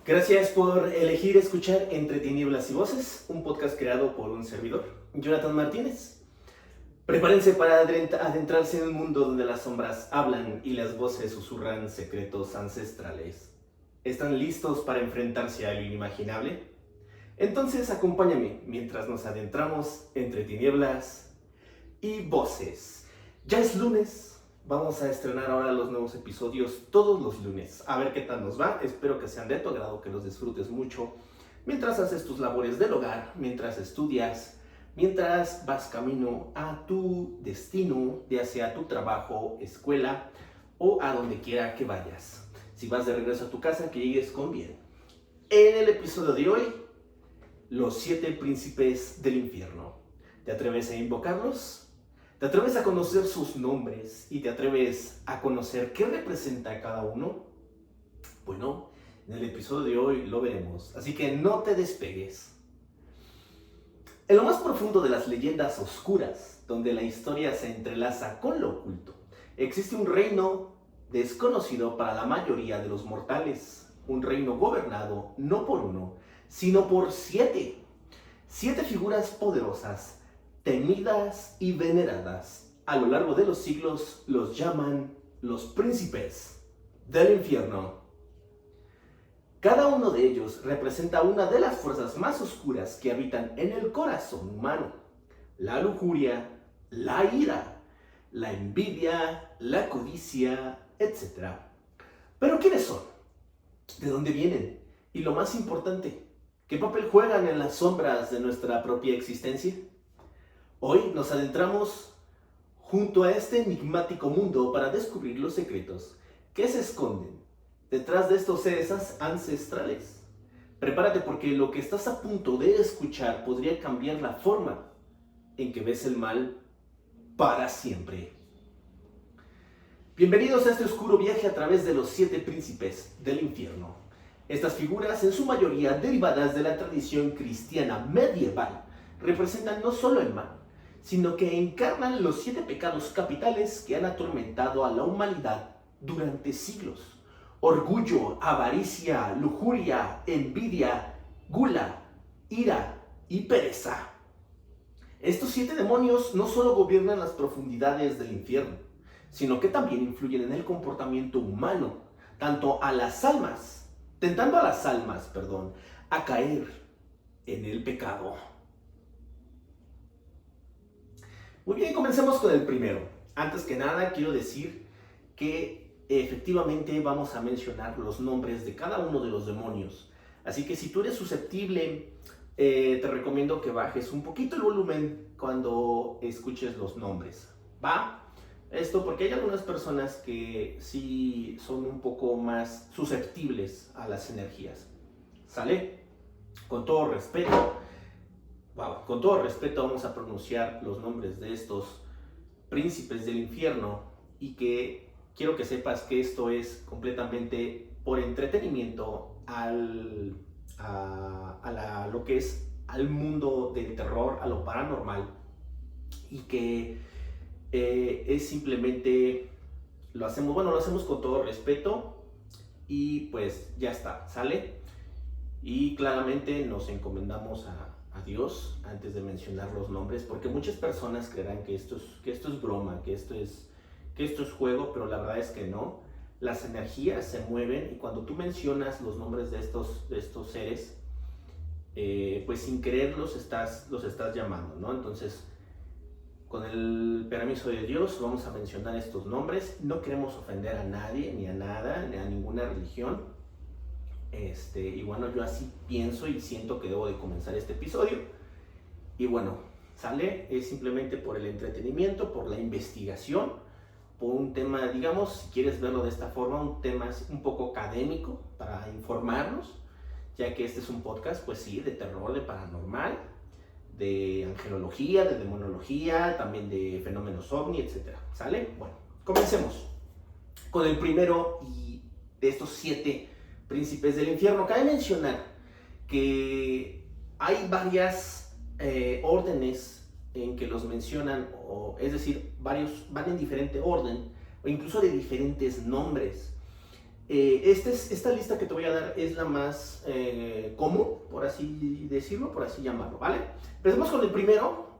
Gracias por elegir escuchar Entre Tinieblas y Voces, un podcast creado por un servidor, Jonathan Martínez. Prepárense para adentrarse en un mundo donde las sombras hablan y las voces susurran secretos ancestrales. ¿Están listos para enfrentarse a lo inimaginable? Entonces acompáñame mientras nos adentramos entre tinieblas y voces. Ya es lunes. Vamos a estrenar ahora los nuevos episodios todos los lunes. A ver qué tal nos va. Espero que sean de tu agrado, que los disfrutes mucho. Mientras haces tus labores del hogar, mientras estudias, mientras vas camino a tu destino, ya sea tu trabajo, escuela o a donde quiera que vayas. Si vas de regreso a tu casa, que llegues con bien. En el episodio de hoy, los 7 príncipes del infierno. ¿Te atreves a invocarlos? ¿Te atreves a conocer sus nombres y te atreves a conocer qué representa cada uno? Bueno, en el episodio de hoy lo veremos, así que no te despegues. En lo más profundo de las leyendas oscuras, donde la historia se entrelaza con lo oculto, existe un reino desconocido para la mayoría de los mortales. Un reino gobernado no por uno, sino por 7. 7 figuras poderosas, temidas y veneradas. A lo largo de los siglos los llaman los príncipes del infierno. Cada uno de ellos representa una de las fuerzas más oscuras que habitan en el corazón humano: la lujuria, la ira, la envidia, la codicia, etc. ¿Pero quiénes son? ¿De dónde vienen? Y lo más importante, ¿qué papel juegan en las sombras de nuestra propia existencia? Hoy nos adentramos junto a este enigmático mundo para descubrir los secretos que se esconden detrás de estos seres ancestrales. Prepárate, porque lo que estás a punto de escuchar podría cambiar la forma en que ves el mal para siempre. Bienvenidos a este oscuro viaje a través de los 7 príncipes del infierno. Estas figuras, en su mayoría derivadas de la tradición cristiana medieval, representan no solo el mal, sino que encarnan los 7 pecados capitales que han atormentado a la humanidad durante siglos: orgullo, avaricia, lujuria, envidia, gula, ira y pereza. Estos 7 demonios no solo gobiernan las profundidades del infierno, sino que también influyen en el comportamiento humano, tentando a las almas, a caer en el pecado. Muy bien, comencemos con el primero. Antes que nada, quiero decir que efectivamente vamos a mencionar los nombres de cada uno de los demonios. Así que si tú eres susceptible, te recomiendo que bajes un poquito el volumen cuando escuches los nombres. ¿Va? Esto porque hay algunas personas que sí son un poco más susceptibles a las energías. ¿Sale? Con todo respeto. Con todo respeto vamos a pronunciar los nombres de estos príncipes del infierno, y que quiero que sepas que esto es completamente por entretenimiento lo que es al mundo del terror, a lo paranormal, y que es simplemente lo hacemos con todo respeto y pues ya está, ¿sale? Y claramente nos encomendamos a Dios antes de mencionar los nombres, porque muchas personas creerán que esto es broma, que esto es juego, pero la verdad es que no. Las energías se mueven, y cuando tú mencionas los nombres de estos seres, pues sin querer los estás llamando, ¿no? Entonces, con el permiso de Dios, vamos a mencionar estos nombres. No queremos ofender a nadie, ni a nada, ni a ninguna religión. Y bueno, yo así pienso y siento que debo de comenzar este episodio. Y bueno, ¿sale? Es simplemente por el entretenimiento, por la investigación, por un tema, digamos, si quieres verlo de esta forma, un tema un poco académico para informarnos, ya que este es un podcast, pues sí, de terror, de paranormal, de angelología, de demonología, también de fenómenos ovni, etc. ¿Sale? Bueno, comencemos con el primero y de estos 7 príncipes del infierno. Cabe mencionar que hay varias órdenes en que los mencionan, es decir, varios van en diferente orden o incluso de diferentes nombres. Esta lista que te voy a dar es la más común, por así decirlo, por así llamarlo, ¿vale? Empecemos con el primero,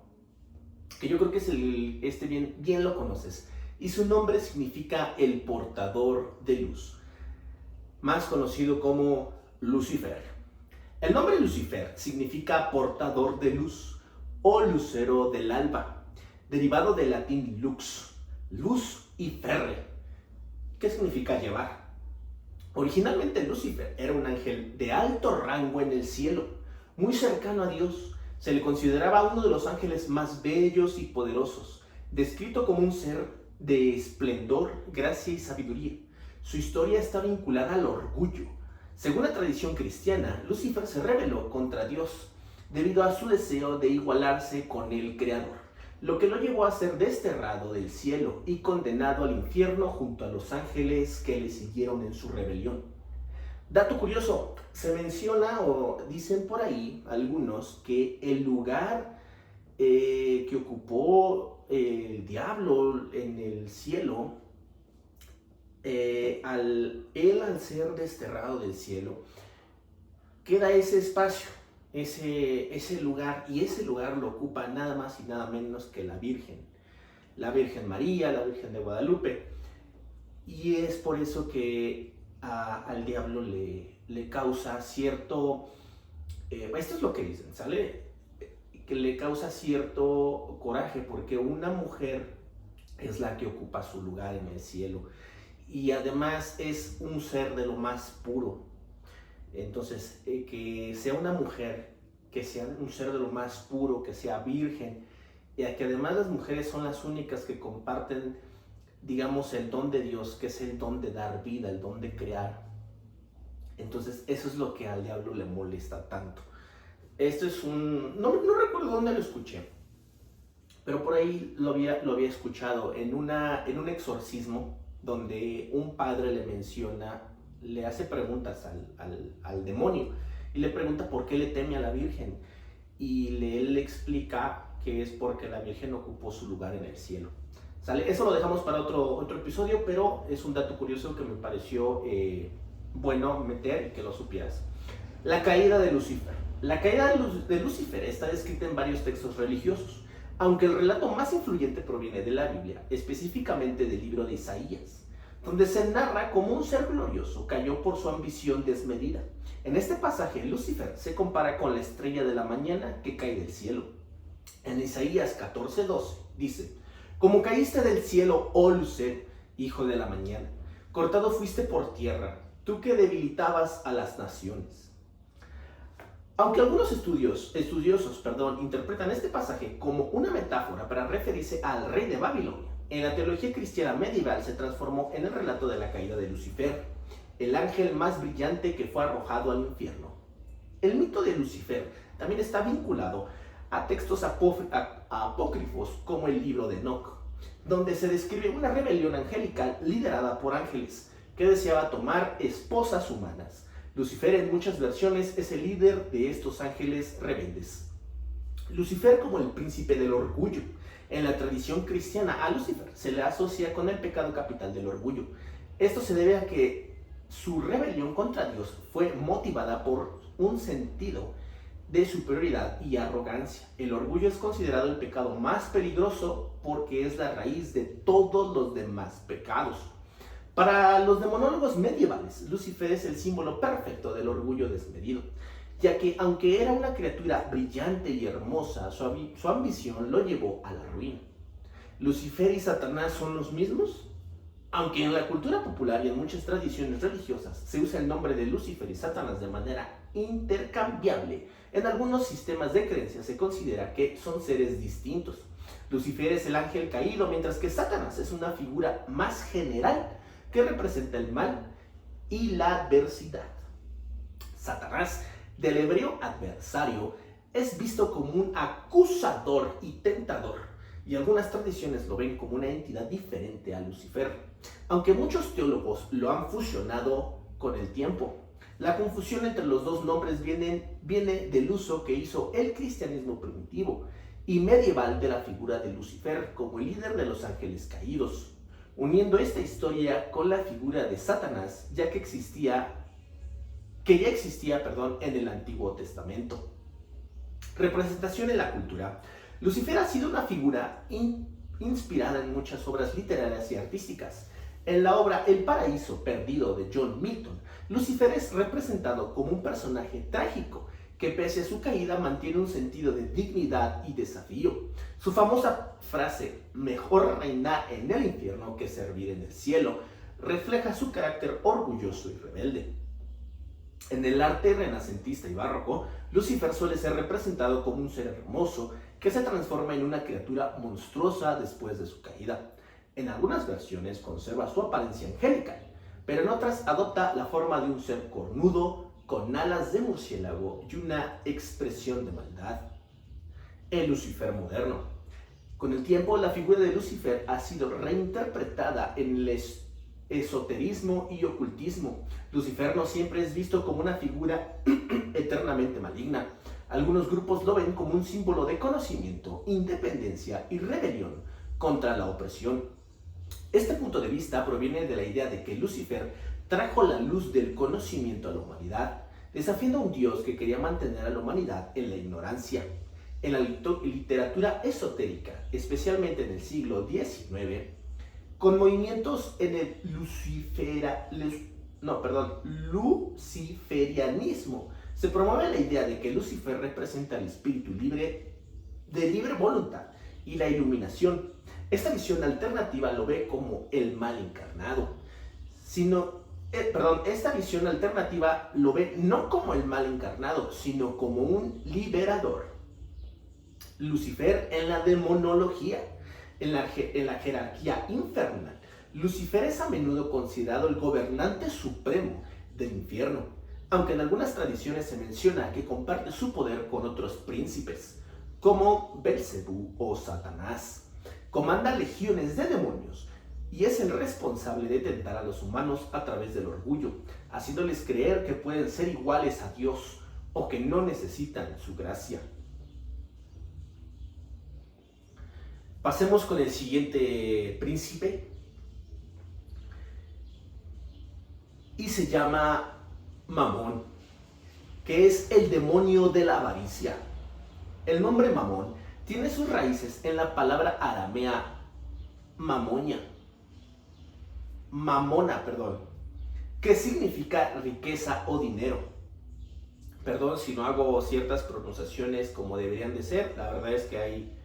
que yo creo que es bien lo conoces. Y su nombre significa el portador de luz, más conocido como Lucifer. El nombre Lucifer significa portador de luz o lucero del alba, derivado del latín lux, luz y ferre. ¿Qué significa llevar? Originalmente Lucifer era un ángel de alto rango en el cielo, muy cercano a Dios. Se le consideraba uno de los ángeles más bellos y poderosos, descrito como un ser de esplendor, gracia y sabiduría. Su historia está vinculada al orgullo. Según la tradición cristiana, Lucifer se rebeló contra Dios debido a su deseo de igualarse con el Creador, lo que lo llevó a ser desterrado del cielo y condenado al infierno junto a los ángeles que le siguieron en su rebelión. Dato curioso, se menciona o dicen por ahí algunos que el lugar que ocupó el diablo en el cielo, al ser desterrado del cielo, queda ese espacio, ese lugar, y ese lugar lo ocupa nada más y nada menos que la Virgen María, la Virgen de Guadalupe. Y es por eso que al diablo le causa cierto, esto es lo que dicen, ¿sale? Que le causa cierto coraje, porque una mujer es la que ocupa su lugar en el cielo, y además es un ser de lo más puro. Entonces, que sea una mujer, que sea un ser de lo más puro, que sea virgen, y que además las mujeres son las únicas que comparten, digamos, el don de Dios, que es el don de dar vida, el don de crear. Entonces, eso es lo que al diablo le molesta tanto. Esto es no recuerdo dónde lo escuché, pero por ahí lo había escuchado en un exorcismo, donde un padre le hace preguntas al demonio, y le pregunta por qué le teme a la Virgen, y él le explica que es porque la Virgen ocupó su lugar en el cielo. ¿Sale? Eso lo dejamos para otro episodio, pero es un dato curioso que me pareció bueno meter y que lo supieras. La caída de Lucifer. La caída de Lucifer está descrita en varios textos religiosos, aunque el relato más influyente proviene de la Biblia, específicamente del libro de Isaías, donde se narra cómo un ser glorioso cayó por su ambición desmedida. En este pasaje, Lucifer se compara con la estrella de la mañana que cae del cielo. En Isaías 14:12 dice: como caíste del cielo, oh Lucero, hijo de la mañana, cortado fuiste por tierra, tú que debilitabas a las naciones. Aunque algunos estudiosos interpretan este pasaje como una metáfora para referirse al rey de Babilonia, en la teología cristiana medieval se transformó en el relato de la caída de Lucifer, el ángel más brillante que fue arrojado al infierno. El mito de Lucifer también está vinculado a textos apócrifos como el libro de Enoc, donde se describe una rebelión angelical liderada por ángeles que deseaba tomar esposas humanas. Lucifer en muchas versiones es el líder de estos ángeles rebeldes. Lucifer como el príncipe del orgullo. En la tradición cristiana a Lucifer se le asocia con el pecado capital del orgullo. Esto se debe a que su rebelión contra Dios fue motivada por un sentido de superioridad y arrogancia. El orgullo es considerado el pecado más peligroso porque es la raíz de todos los demás pecados. Para los demonólogos medievales, Lucifer es el símbolo perfecto del orgullo desmedido, ya que aunque era una criatura brillante y hermosa, su ambición lo llevó a la ruina. ¿Lucifer y Satanás son los mismos? Aunque en la cultura popular y en muchas tradiciones religiosas se usa el nombre de Lucifer y Satanás de manera intercambiable, en algunos sistemas de creencias se considera que son seres distintos. Lucifer es el ángel caído, mientras que Satanás es una figura más general que representa el mal y la adversidad. Satanás, del hebreo adversario, es visto como un acusador y tentador, y algunas tradiciones lo ven como una entidad diferente a Lucifer, aunque muchos teólogos lo han fusionado con el tiempo. La confusión entre los dos nombres viene del uso que hizo el cristianismo primitivo y medieval de la figura de Lucifer como el líder de los ángeles caídos. uniendo esta historia con la figura de Satanás, ya que ya existía en el Antiguo Testamento. Representación en la cultura. Lucifer ha sido una figura inspirada en muchas obras literarias y artísticas. En la obra El paraíso perdido de John Milton, Lucifer es representado como un personaje trágico que pese a su caída mantiene un sentido de dignidad y desafío. Su famosa frase, mejor reinar en el infierno que servir en el cielo, refleja su carácter orgulloso y rebelde. En el arte renacentista y barroco, Lucifer suele ser representado como un ser hermoso que se transforma en una criatura monstruosa después de su caída. En algunas versiones conserva su apariencia angelical, pero en otras adopta la forma de un ser cornudo, con alas de murciélago y una expresión de maldad. El Lucifer moderno. Con el tiempo, la figura de Lucifer ha sido reinterpretada en el esoterismo y ocultismo. Lucifer no siempre es visto como una figura eternamente maligna. Algunos grupos lo ven como un símbolo de conocimiento, independencia y rebelión contra la opresión. Este punto de vista proviene de la idea de que Lucifer trajo la luz del conocimiento a la humanidad, desafiando a un Dios que quería mantener a la humanidad en la ignorancia. En la literatura esotérica, especialmente en el siglo XIX, con movimientos en el luciferianismo, se promueve la idea de que Lucifer representa el espíritu libre, de libre voluntad y la iluminación. Esta visión alternativa lo ve como el mal encarnado, esta visión alternativa lo ve no como el mal encarnado, sino como un liberador. Lucifer en la demonología, en la jerarquía infernal. Lucifer es a menudo considerado el gobernante supremo del infierno, aunque en algunas tradiciones se menciona que comparte su poder con otros príncipes, como Belcebú o Satanás. Comanda legiones de demonios y es el responsable de tentar a los humanos a través del orgullo, haciéndoles creer que pueden ser iguales a Dios o que no necesitan su gracia. Pasemos con el siguiente príncipe y se llama Mamón, que es el demonio de la avaricia. El nombre Mamón tiene sus raíces en la palabra aramea mamona, que significa riqueza o dinero. Perdón si no hago ciertas pronunciaciones como deberían de ser, la verdad es que hay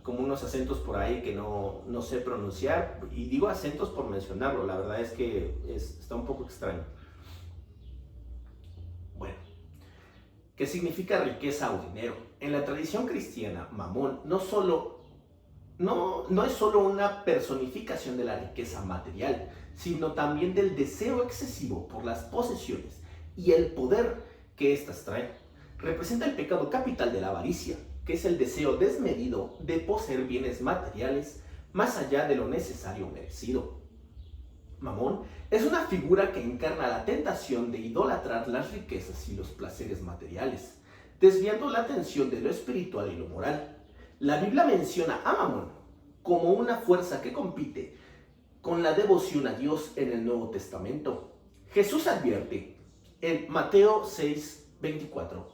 como unos acentos por ahí que no sé pronunciar, y digo acentos por mencionarlo, la verdad es que está un poco extraño. Bueno, ¿qué significa riqueza o dinero? En la tradición cristiana, Mamón no es solo una personificación de la riqueza material, sino también del deseo excesivo por las posesiones y el poder que éstas traen. Representa el pecado capital de la avaricia, que es el deseo desmedido de poseer bienes materiales más allá de lo necesario o merecido. Mamón es una figura que encarna la tentación de idolatrar las riquezas y los placeres materiales, desviando la atención de lo espiritual y lo moral. La Biblia menciona a Mamón como una fuerza que compite con la devoción a Dios en el Nuevo Testamento. Jesús advierte en Mateo 6:24: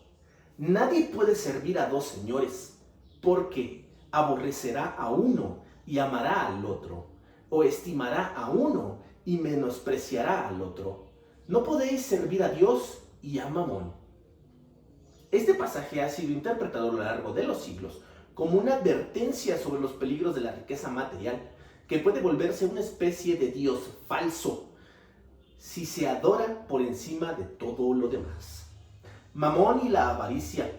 nadie puede servir a dos señores, porque aborrecerá a uno y amará al otro, o estimará a uno y menospreciará al otro. No podéis servir a Dios y a Mamón. Este pasaje ha sido interpretado a lo largo de los siglos como una advertencia sobre los peligros de la riqueza material, que puede volverse una especie de Dios falso si se adora por encima de todo lo demás. Mamón y la avaricia.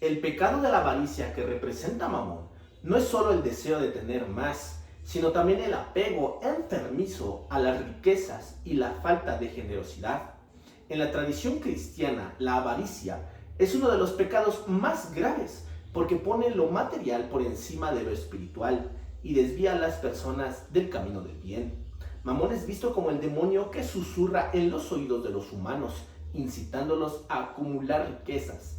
El pecado de la avaricia que representa Mamón no es solo el deseo de tener más, sino también el apego enfermizo a las riquezas y la falta de generosidad. En la tradición cristiana, la avaricia es uno de los pecados más graves, porque pone lo material por encima de lo espiritual y desvía a las personas del camino del bien. Mamón es visto como el demonio que susurra en los oídos de los humanos, incitándolos a acumular riquezas,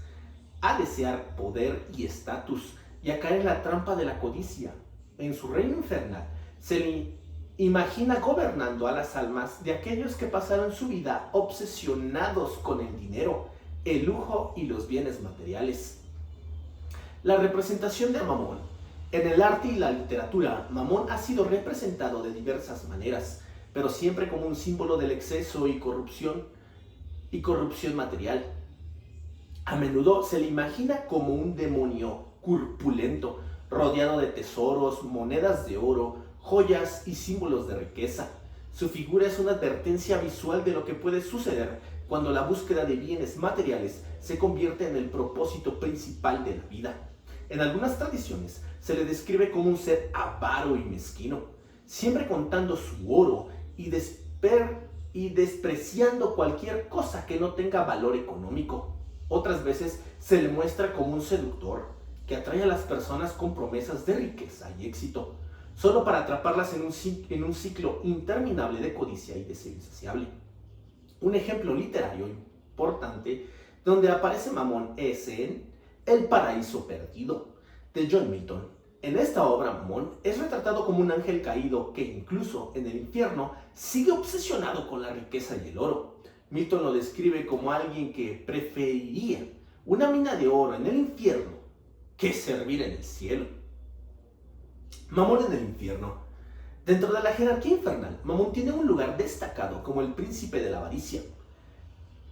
a desear poder y estatus y a caer en la trampa de la codicia. En su reino infernal se Imagina gobernando a las almas de aquellos que pasaron su vida obsesionados con el dinero, el lujo y los bienes materiales. La representación de Mamón. En el arte y la literatura, Mamón ha sido representado de diversas maneras, pero siempre como un símbolo del exceso y corrupción material. A menudo se le imagina como un demonio corpulento, rodeado de tesoros, monedas de oro, joyas y símbolos de riqueza. Su figura es una advertencia visual de lo que puede suceder cuando la búsqueda de bienes materiales se convierte en el propósito principal de la vida. En algunas tradiciones se le describe como un ser avaro y mezquino, siempre contando su oro y despreciando cualquier cosa que no tenga valor económico. Otras veces se le muestra como un seductor que atrae a las personas con promesas de riqueza y éxito, solo para atraparlas en un ciclo interminable de codicia y deseo insaciable. Un ejemplo literario importante donde aparece Mamón es en El paraíso perdido, de John Milton. En esta obra, Mamón es retratado como un ángel caído que incluso en el infierno sigue obsesionado con la riqueza y el oro. Milton lo describe como alguien que preferiría una mina de oro en el infierno que servir en el cielo. Mamón en el infierno. Dentro de la jerarquía infernal, Mamón tiene un lugar destacado como el príncipe de la avaricia.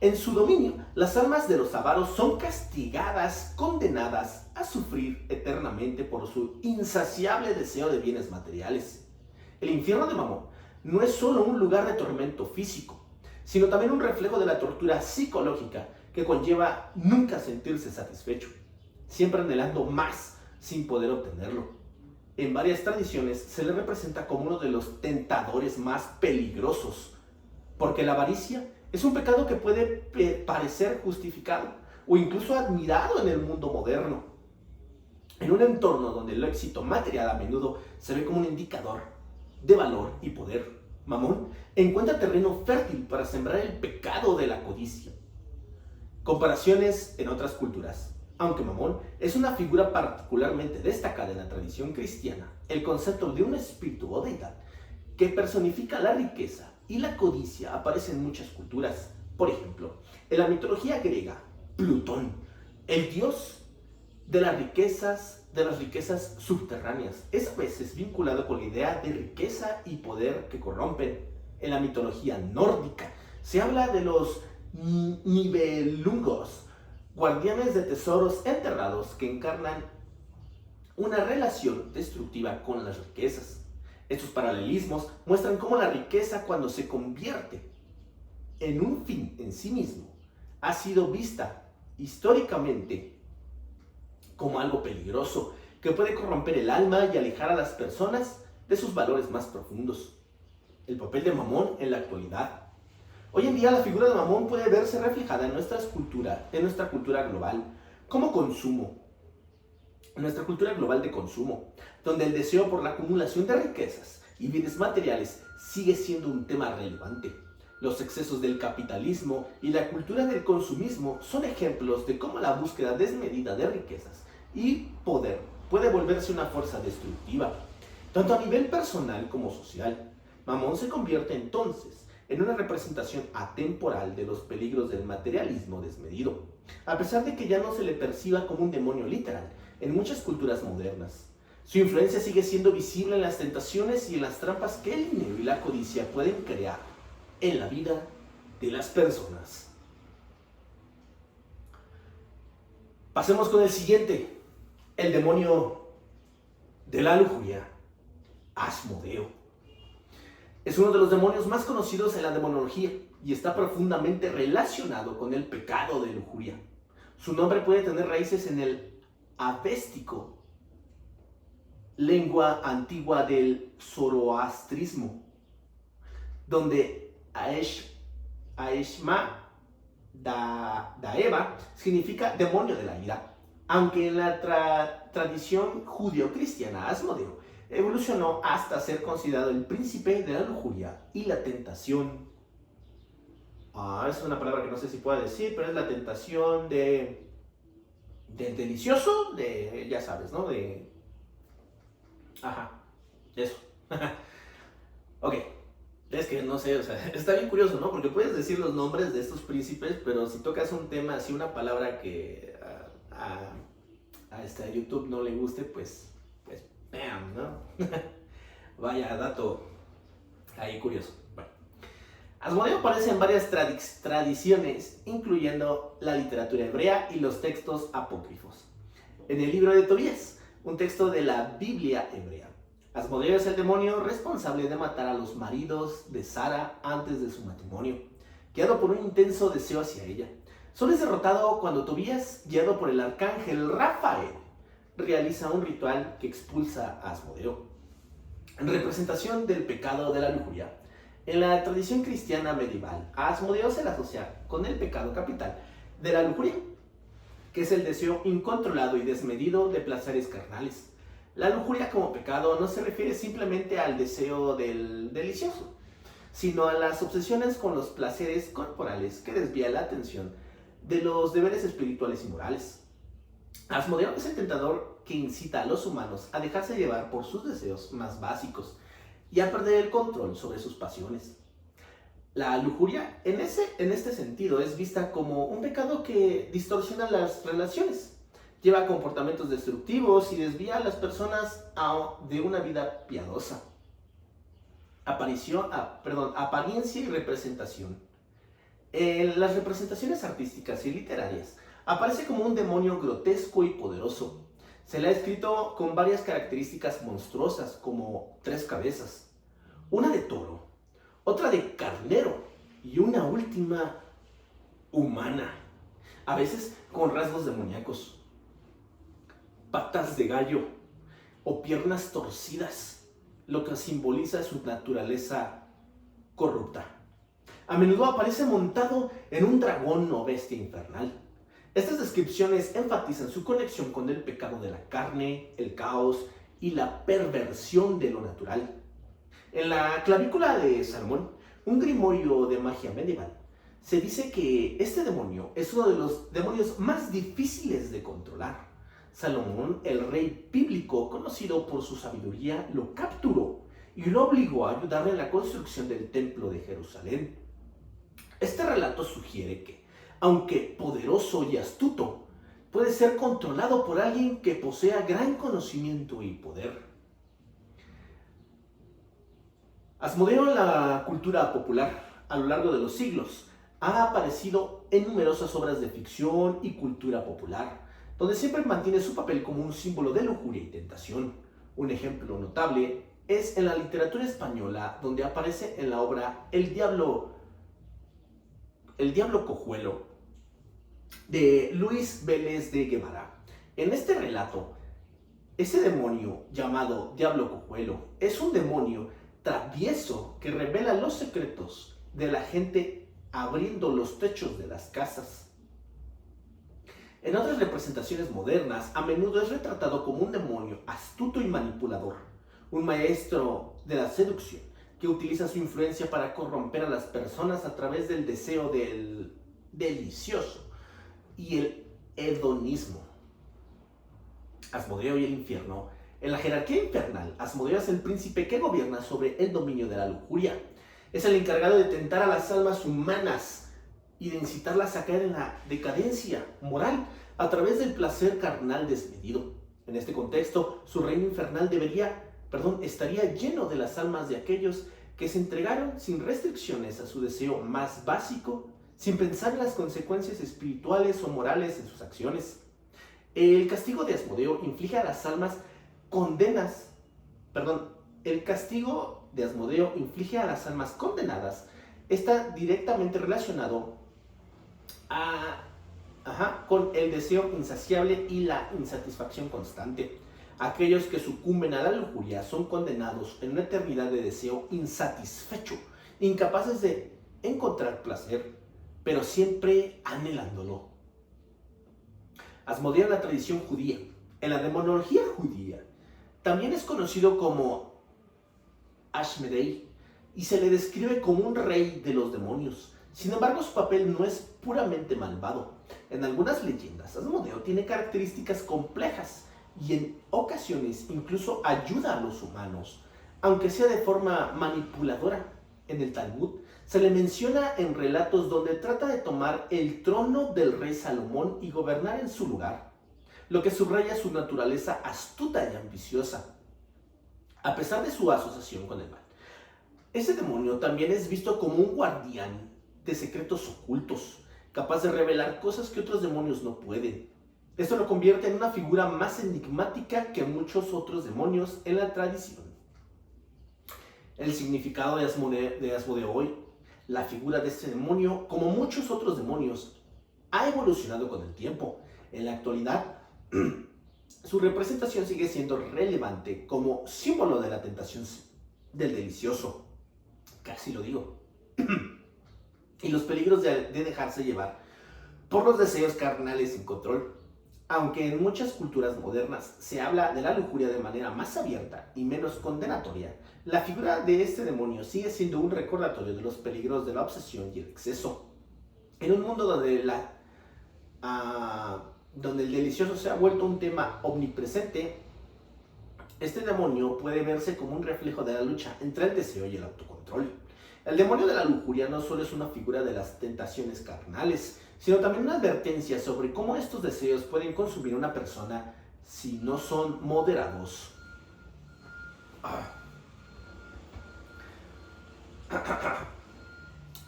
En su dominio, las almas de los avaros son castigadas, condenadas a sufrir eternamente por su insaciable deseo de bienes materiales. El infierno de Mamón no es solo un lugar de tormento físico, sino también un reflejo de la tortura psicológica que conlleva nunca sentirse satisfecho, siempre anhelando más sin poder obtenerlo. En varias tradiciones se le representa como uno de los tentadores más peligrosos, porque la avaricia es un pecado que puede parecer justificado o incluso admirado en el mundo moderno. En un entorno donde el éxito material a menudo se ve como un indicador de valor y poder, Mamón encuentra terreno fértil para sembrar el pecado de la codicia. Comparaciones en otras culturas. Aunque Mamón es una figura particularmente destacada en la tradición cristiana, el concepto de un espíritu o deidad que personifica la riqueza y la codicia aparece en muchas culturas. Por ejemplo, en la mitología griega, Plutón, el dios de las riquezas subterráneas, es a veces vinculado con la idea de riqueza y poder que corrompen. En la mitología nórdica se habla de los Nibelungos, guardianes de tesoros enterrados que encarnan una relación destructiva con las riquezas. Estos paralelismos muestran cómo la riqueza, cuando se convierte en un fin en sí mismo, ha sido vista históricamente como algo peligroso que puede corromper el alma y alejar a las personas de sus valores más profundos. El papel de Mamón en la actualidad. Hoy en día la figura de Mamón puede verse reflejada en nuestra cultura global como consumo, en nuestra cultura global de consumo, donde el deseo por la acumulación de riquezas y bienes materiales sigue siendo un tema relevante. Los excesos del capitalismo y la cultura del consumismo son ejemplos de cómo la búsqueda desmedida de riquezas y poder puede volverse una fuerza destructiva, tanto a nivel personal como social. Mamón se convierte entonces en una representación atemporal de los peligros del materialismo desmedido, a pesar de que ya no se le perciba como un demonio literal en muchas culturas modernas. Su influencia sigue siendo visible en las tentaciones y en las trampas que el dinero y la codicia pueden crear en la vida de las personas. Pasemos con el siguiente, el demonio de la lujuria, Asmodeo. Es uno de los demonios más conocidos en la demonología y está profundamente relacionado con el pecado de lujuria. Su nombre puede tener raíces en el avéstico, lengua antigua del zoroastrismo, donde Aeshma Daeva significa demonio de la ira, aunque en la tradición judío-cristiana Asmodeo evolucionó hasta ser considerado el príncipe de la lujuria y la tentación. Es una palabra que no sé si puedo decir, pero es la tentación de delicioso, ya sabes, ¿no? Eso. Ok, es que no sé, o sea, está bien curioso, ¿no? Porque puedes decir los nombres de estos príncipes, pero si tocas un tema así, una palabra que a YouTube no le guste, pues, bam, ¿no? Vaya dato ahí curioso. Bueno, Asmodeo aparece en varias tradiciones, incluyendo la literatura hebrea y los textos apócrifos. En el libro de Tobías, un texto de la Biblia hebrea, Asmodeo es el demonio responsable de matar a los maridos de Sara antes de su matrimonio, guiado por un intenso deseo hacia ella. Solo es derrotado cuando Tobías, guiado por el arcángel Rafael, realiza un ritual que expulsa a Asmodeo. En representación del pecado de la lujuria, en la tradición cristiana medieval, a Asmodeo se le asocia con el pecado capital de la lujuria, que es el deseo incontrolado y desmedido de placeres carnales. La lujuria como pecado no se refiere simplemente al deseo del delicioso, sino a las obsesiones con los placeres corporales que desvían la atención de los deberes espirituales y morales. Asmodeo es el tentador que incita a los humanos a dejarse llevar por sus deseos más básicos y a perder el control sobre sus pasiones. La lujuria, en este sentido, es vista como un pecado que distorsiona las relaciones, lleva a comportamientos destructivos y desvía a las personas de una vida piadosa. Apariencia y representación. En las representaciones artísticas y literarias, aparece como un demonio grotesco y poderoso. Se le ha escrito con varias características monstruosas, como 3 cabezas, una de toro, otra de carnero y una última humana, a veces con rasgos demoníacos, patas de gallo o piernas torcidas, lo que simboliza su naturaleza corrupta. A menudo aparece montado en un dragón o bestia infernal. Estas descripciones enfatizan su conexión con el pecado de la carne, el caos y la perversión de lo natural. En la clavícula de Salomón, un grimorio de magia medieval, se dice que este demonio es uno de los demonios más difíciles de controlar. Salomón, el rey bíblico conocido por su sabiduría, lo capturó y lo obligó a ayudarle en la construcción del templo de Jerusalén. Este relato sugiere que, aunque poderoso y astuto, puede ser controlado por alguien que posea gran conocimiento y poder. Asmodeo en la cultura popular, a lo largo de los siglos, ha aparecido en numerosas obras de ficción y cultura popular, donde siempre mantiene su papel como un símbolo de lujuria y tentación. Un ejemplo notable es en la literatura española, donde aparece en la obra El Diablo Cojuelo, de Luis Vélez de Guevara. En este relato, ese demonio llamado Diablo Cojuelo es un demonio travieso que revela los secretos de la gente abriendo los techos de las casas. En otras representaciones modernas, a menudo es retratado como un demonio astuto y manipulador, un maestro de la seducción que utiliza su influencia para corromper a las personas a través del deseo del delicioso y el hedonismo. Asmodeo y el infierno. En la jerarquía infernal, Asmodeo es el príncipe que gobierna sobre el dominio de la lujuria. Es el encargado de tentar a las almas humanas y de incitarlas a caer en la decadencia moral a través del placer carnal desmedido. En este contexto, su reino infernal estaría lleno de las almas de aquellos que se entregaron sin restricciones a su deseo más básico, sin pensar en las consecuencias espirituales o morales en sus acciones. El castigo de Asmodeo inflige a las almas condenadas está directamente relacionado con el deseo insaciable y la insatisfacción constante. Aquellos que sucumben a la lujuria son condenados en una eternidad de deseo insatisfecho, incapaces de encontrar placer, pero siempre anhelándolo. Asmodeo en la tradición judía. En la demonología judía también es conocido como Ashmedei y se le describe como un rey de los demonios. Sin embargo, su papel no es puramente malvado. En algunas leyendas, Asmodeo tiene características complejas y en ocasiones incluso ayuda a los humanos aunque sea de forma manipuladora. En el Talmud se le menciona en relatos donde trata de tomar el trono del rey Salomón y gobernar en su lugar, lo que subraya su naturaleza astuta y ambiciosa, a pesar de su asociación con el mal. Ese demonio también es visto como un guardián de secretos ocultos, capaz de revelar cosas que otros demonios no pueden. Esto lo convierte en una figura más enigmática que muchos otros demonios en la tradición. El significado de Asmodeoi, la figura de este demonio, como muchos otros demonios, ha evolucionado con el tiempo. En la actualidad, su representación sigue siendo relevante como símbolo de la tentación del delicioso, casi lo digo, y los peligros de dejarse llevar por los deseos carnales sin control. Aunque en muchas culturas modernas se habla de la lujuria de manera más abierta y menos condenatoria, la figura de este demonio sigue siendo un recordatorio de los peligros de la obsesión y el exceso. En un mundo donde el delicioso se ha vuelto un tema omnipresente, este demonio puede verse como un reflejo de la lucha entre el deseo y el autocontrol. El demonio de la lujuria no solo es una figura de las tentaciones carnales, sino también una advertencia sobre cómo estos deseos pueden consumir a una persona si no son moderados.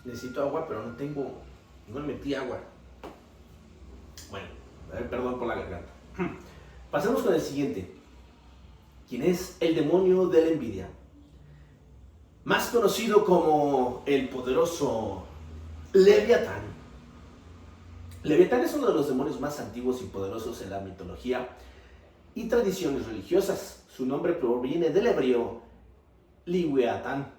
Necesito agua, pero no le metí agua. Bueno, perdón por la garganta. Pasemos con el siguiente. ¿Quién es el demonio de la envidia? Más conocido como el poderoso Leviatán. Leviatán es uno de los demonios más antiguos y poderosos en la mitología y tradiciones religiosas. Su nombre proviene del hebreo Liweatán,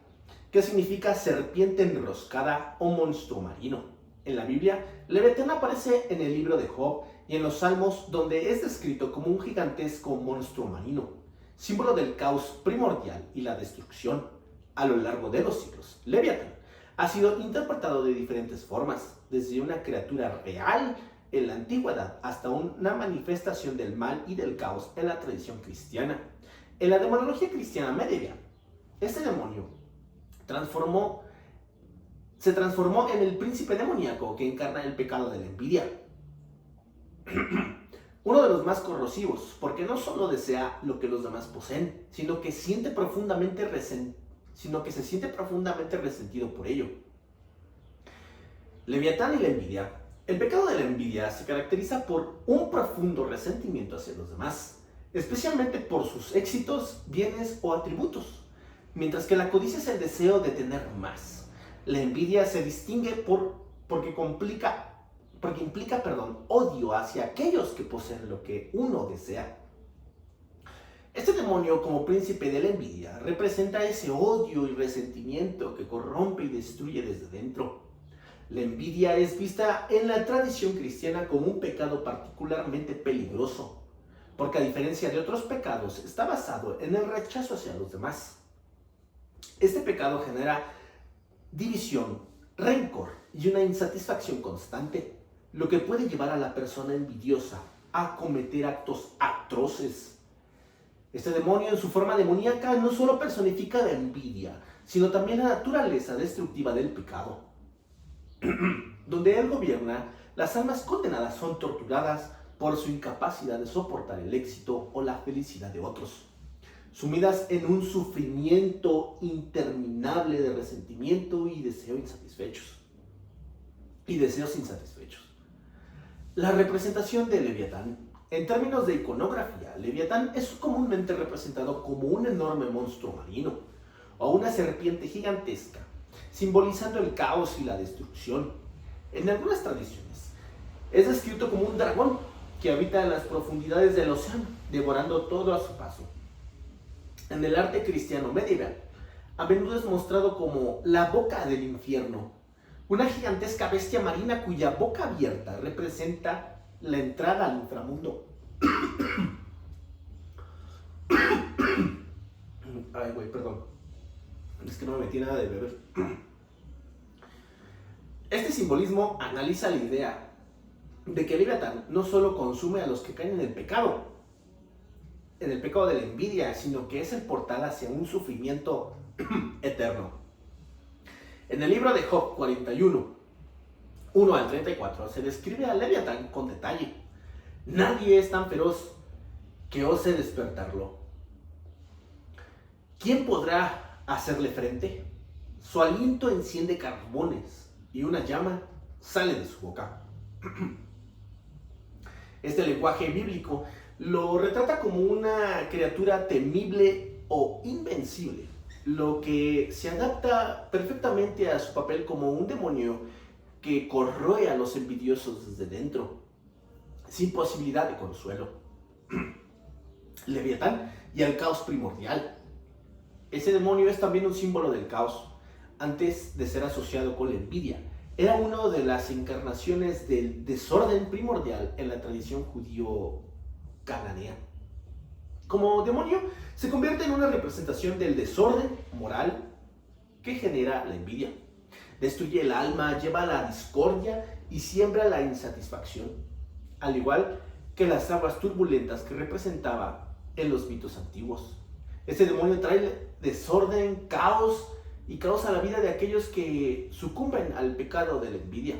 que significa serpiente enroscada o monstruo marino. En la Biblia, Leviatán aparece en el libro de Job y en los Salmos, donde es descrito como un gigantesco monstruo marino, símbolo del caos primordial y la destrucción. A lo largo de los siglos, Leviatán ha sido interpretado de diferentes formas, desde una criatura real en la antigüedad hasta una manifestación del mal y del caos en la tradición cristiana. En la demonología cristiana medieval, este demonio se transformó en el príncipe demoníaco que encarna el pecado de la envidia. Uno de los más corrosivos, porque no solo desea lo que los demás poseen, sino que se siente profundamente resentido por ello. Leviatán y la envidia. El pecado de la envidia se caracteriza por un profundo resentimiento hacia los demás, especialmente por sus éxitos, bienes o atributos, mientras que la codicia es el deseo de tener más. La envidia se distingue porque implica odio hacia aquellos que poseen lo que uno desea. Este demonio, como príncipe de la envidia, representa ese odio y resentimiento que corrompe y destruye desde dentro. La envidia es vista en la tradición cristiana como un pecado particularmente peligroso, porque a diferencia de otros pecados, está basado en el rechazo hacia los demás. Este pecado genera división, rencor y una insatisfacción constante, lo que puede llevar a la persona envidiosa a cometer actos atroces. Este demonio, en su forma demoníaca, no solo personifica la envidia, sino también la naturaleza destructiva del pecado. Donde él gobierna, las almas condenadas son torturadas por su incapacidad de soportar el éxito o la felicidad de otros, sumidas en un sufrimiento interminable de resentimiento y deseos insatisfechos. La representación de Leviatán. En términos de iconografía, Leviatán es comúnmente representado como un enorme monstruo marino o una serpiente gigantesca, simbolizando el caos y la destrucción. En algunas tradiciones, es descrito como un dragón que habita en las profundidades del océano, devorando todo a su paso. En el arte cristiano medieval, a menudo es mostrado como la boca del infierno, una gigantesca bestia marina cuya boca abierta representa la entrada al inframundo. Ay, güey, perdón. Es que no me metí nada de beber. Este simbolismo analiza la idea de que Leviatán no solo consume a los que caen en el pecado, en el pecado de la envidia, sino que es el portal hacia un sufrimiento eterno. En el libro de Job 41, 1 al 34, se describe a Leviatán con detalle. Nadie es tan feroz que ose despertarlo. ¿Quién podrá hacerle frente? Su aliento enciende carbones y una llama sale de su boca. Este lenguaje bíblico lo retrata como una criatura temible o invencible, lo que se adapta perfectamente a su papel como un demonio que corroe a los envidiosos desde dentro, sin posibilidad de consuelo. Leviatán y el caos primordial. Ese demonio es también un símbolo del caos. Antes de ser asociado con la envidia, era una de las encarnaciones del desorden primordial en la tradición judío-cananea. Como demonio, se convierte en una representación del desorden moral que genera la envidia. Destruye el alma, lleva a la discordia y siembra la insatisfacción, al igual que las aguas turbulentas que representaba en los mitos antiguos. Este demonio trae desorden, caos y causa la vida de aquellos que sucumben al pecado de la envidia.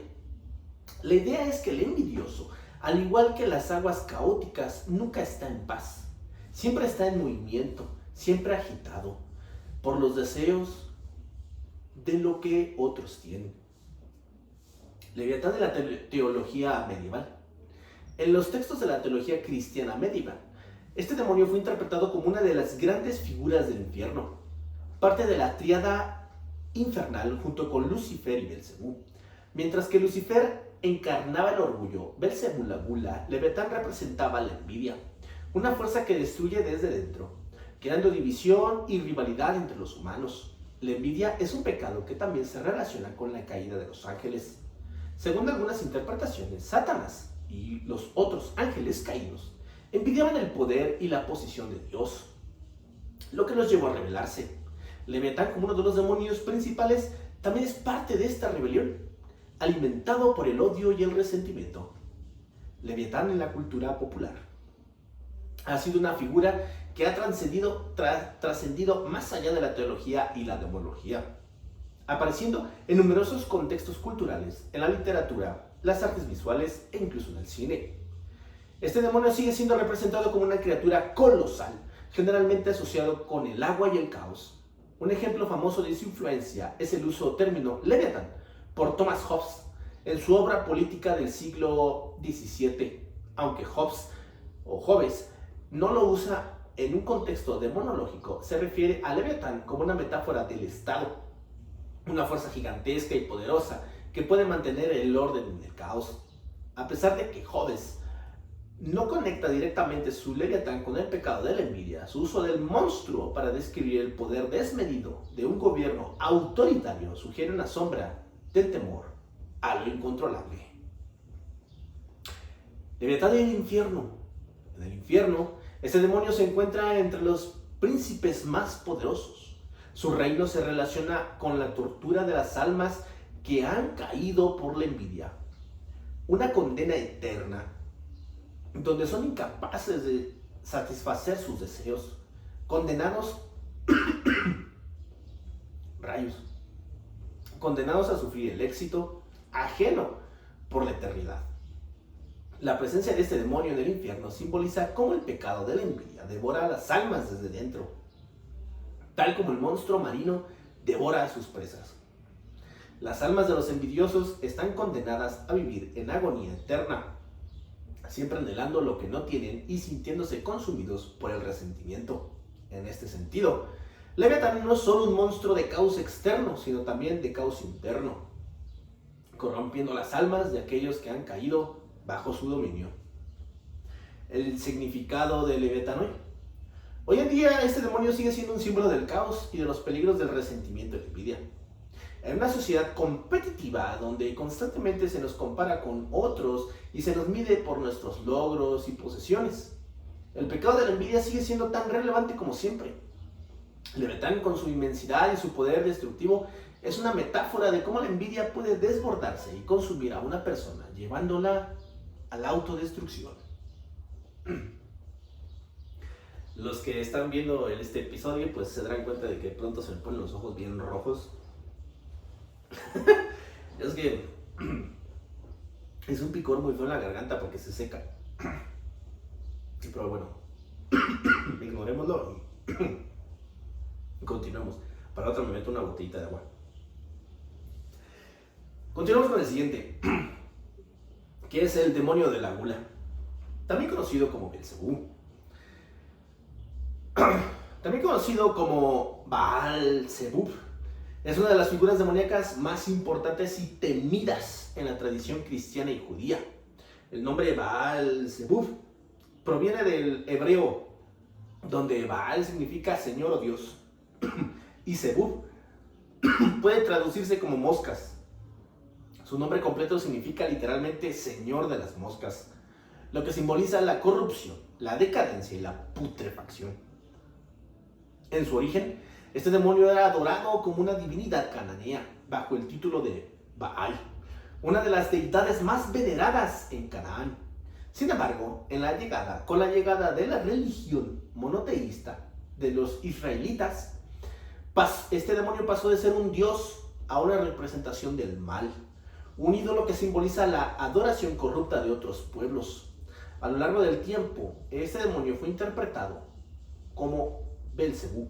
La idea es que el envidioso, al igual que las aguas caóticas, nunca está en paz. Siempre está en movimiento, siempre agitado por los deseos de lo que otros tienen. Leviatán de la teología medieval. En los textos de la teología cristiana medieval, este demonio fue interpretado como una de las grandes figuras del infierno, parte de la tríada infernal junto con Lucifer y Belcebú. Mientras que Lucifer encarnaba el orgullo, Belcebú la gula, Leviatán representaba la envidia, una fuerza que destruye desde dentro, creando división y rivalidad entre los humanos. La envidia es un pecado que también se relaciona con la caída de los ángeles. Según algunas interpretaciones, Satanás y los otros ángeles caídos envidiaban el poder y la posición de Dios, lo que los llevó a rebelarse. Leviatán, como uno de los demonios principales, también es parte de esta rebelión, alimentado por el odio y el resentimiento. Leviatán en la cultura popular ha sido una figura que ha trascendido más allá de la teología y la demonología, apareciendo en numerosos contextos culturales, en la literatura, las artes visuales e incluso en el cine. Este demonio sigue siendo representado como una criatura colosal, generalmente asociado con el agua y el caos. Un ejemplo famoso de su influencia es el uso del término Leviatán por Thomas Hobbes en su obra política del siglo XVII, aunque Hobbes no lo usa en un contexto demonológico. Se refiere a Leviatán como una metáfora del Estado, una fuerza gigantesca y poderosa que puede mantener el orden en el caos. A pesar de que Hobbes no conecta directamente su Leviatán con el pecado de la envidia, su uso del monstruo para describir el poder desmedido de un gobierno autoritario sugiere una sombra del temor a lo incontrolable. Leviatán en el infierno. En el infierno, este demonio se encuentra entre los príncipes más poderosos. Su reino se relaciona con la tortura de las almas que han caído por la envidia. Una condena eterna, donde son incapaces de satisfacer sus deseos, condenados condenados a sufrir el éxito ajeno por la eternidad. La presencia de este demonio en el infierno simboliza cómo el pecado de la envidia devora a las almas desde dentro, tal como el monstruo marino devora a sus presas. Las almas de los envidiosos están condenadas a vivir en agonía eterna, siempre anhelando lo que no tienen y sintiéndose consumidos por el resentimiento. En este sentido, Leviatán no es solo un monstruo de caos externo, sino también de caos interno, corrompiendo las almas de aquellos que han caído bajo su dominio. El significado de Leviatán hoy. Hoy en día, este demonio sigue siendo un símbolo del caos y de los peligros del resentimiento y la envidia. En una sociedad competitiva donde constantemente se nos compara con otros y se nos mide por nuestros logros y posesiones, el pecado de la envidia sigue siendo tan relevante como siempre. Leviatán, con su inmensidad y su poder destructivo, es una metáfora de cómo la envidia puede desbordarse y consumir a una persona, llevándola a la autodestrucción. Los que están viendo este episodio pues se darán cuenta de que pronto se me ponen los ojos bien rojos. Es que es un picor muy feo en la garganta porque se seca. Pero bueno, ignorémoslo y continuamos. Para otra me meto una botellita de agua. Continuamos con el siguiente, que es el demonio de la gula, también conocido como Belcebú. También conocido como Baal-Zebub. Es una de las figuras demoníacas más importantes y temidas en la tradición cristiana y judía. El nombre Baal-Zebub proviene del hebreo, donde Baal significa Señor o Dios, y Zebub puede traducirse como moscas. Su nombre completo significa literalmente Señor de las moscas, lo que simboliza la corrupción, la decadencia y la putrefacción. En su origen, este demonio era adorado como una divinidad cananea, bajo el título de Baal, una de las deidades más veneradas en Canaán. Sin embargo, con la llegada de la religión monoteísta de los israelitas, este demonio pasó de ser un dios a una representación del mal, un ídolo que simboliza la adoración corrupta de otros pueblos. A lo largo del tiempo, este demonio fue interpretado como Belcebú.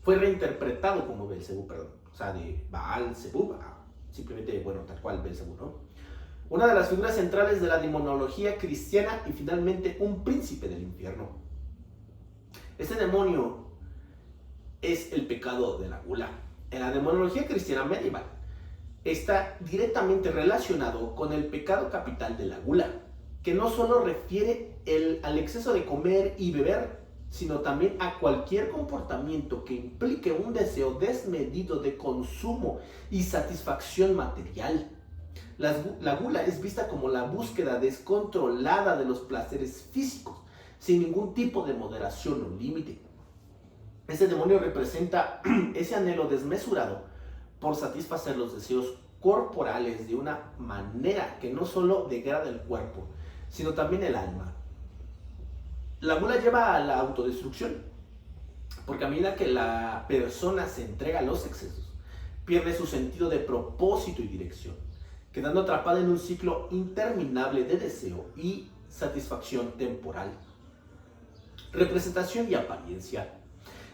Fue reinterpretado como Belcebú, perdón. O sea, de Baal-Zebub a simplemente, bueno, tal cual Belcebú, ¿no? Una de las figuras centrales de la demonología cristiana y finalmente un príncipe del infierno. Este demonio es el pecado de la gula. En la demonología cristiana medieval está directamente relacionado con el pecado capital de la gula, que no solo refiere al exceso de comer y beber, sino también a cualquier comportamiento que implique un deseo desmedido de consumo y satisfacción material. La gula es vista como la búsqueda descontrolada de los placeres físicos, sin ningún tipo de moderación o límite. Este demonio representa ese anhelo desmesurado por satisfacer los deseos corporales de una manera que no solo degrada el cuerpo, sino también el alma. La gula lleva a la autodestrucción, porque a medida que la persona se entrega a los excesos, pierde su sentido de propósito y dirección, quedando atrapada en un ciclo interminable de deseo y satisfacción temporal. Representación y apariencia.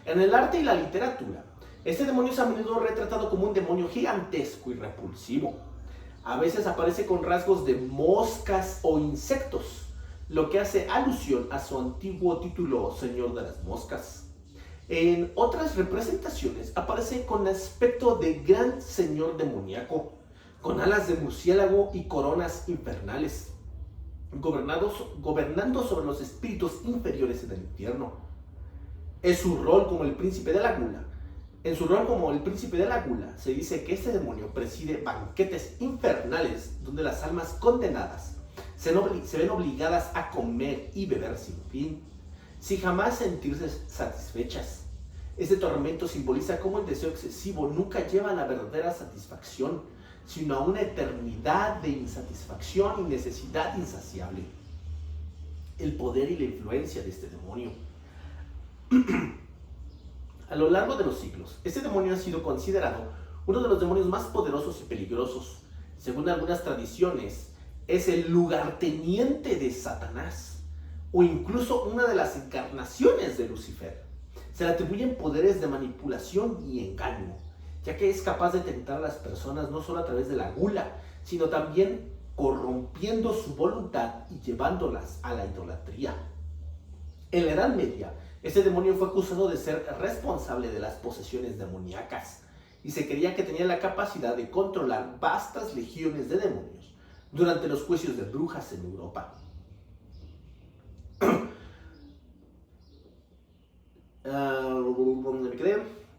En el arte y la literatura, este demonio es a menudo retratado como un demonio gigantesco y repulsivo. A veces aparece con rasgos de moscas o insectos, lo que hace alusión a su antiguo título Señor de las Moscas. En otras representaciones aparece con aspecto de gran señor demoníaco, con alas de murciélago y coronas infernales, gobernando sobre los espíritus inferiores en el infierno. En su rol como el príncipe de la gula, se dice que este demonio preside banquetes infernales donde las almas condenadas se ven obligadas a comer y beber sin fin, sin jamás sentirse satisfechas. Este tormento simboliza cómo el deseo excesivo nunca lleva a la verdadera satisfacción, sino a una eternidad de insatisfacción y necesidad insaciable. El poder y la influencia de este demonio. A lo largo de los siglos, este demonio ha sido considerado uno de los demonios más poderosos y peligrosos. Según algunas tradiciones, es el lugarteniente de Satanás, o incluso una de las encarnaciones de Lucifer. Se le atribuyen poderes de manipulación y engaño, ya que es capaz de tentar a las personas no solo a través de la gula, sino también corrompiendo su voluntad y llevándolas a la idolatría. En la Edad Media, este demonio fue acusado de ser responsable de las posesiones demoníacas, y se creía que tenía la capacidad de controlar vastas legiones de demonios durante los juicios de brujas en Europa.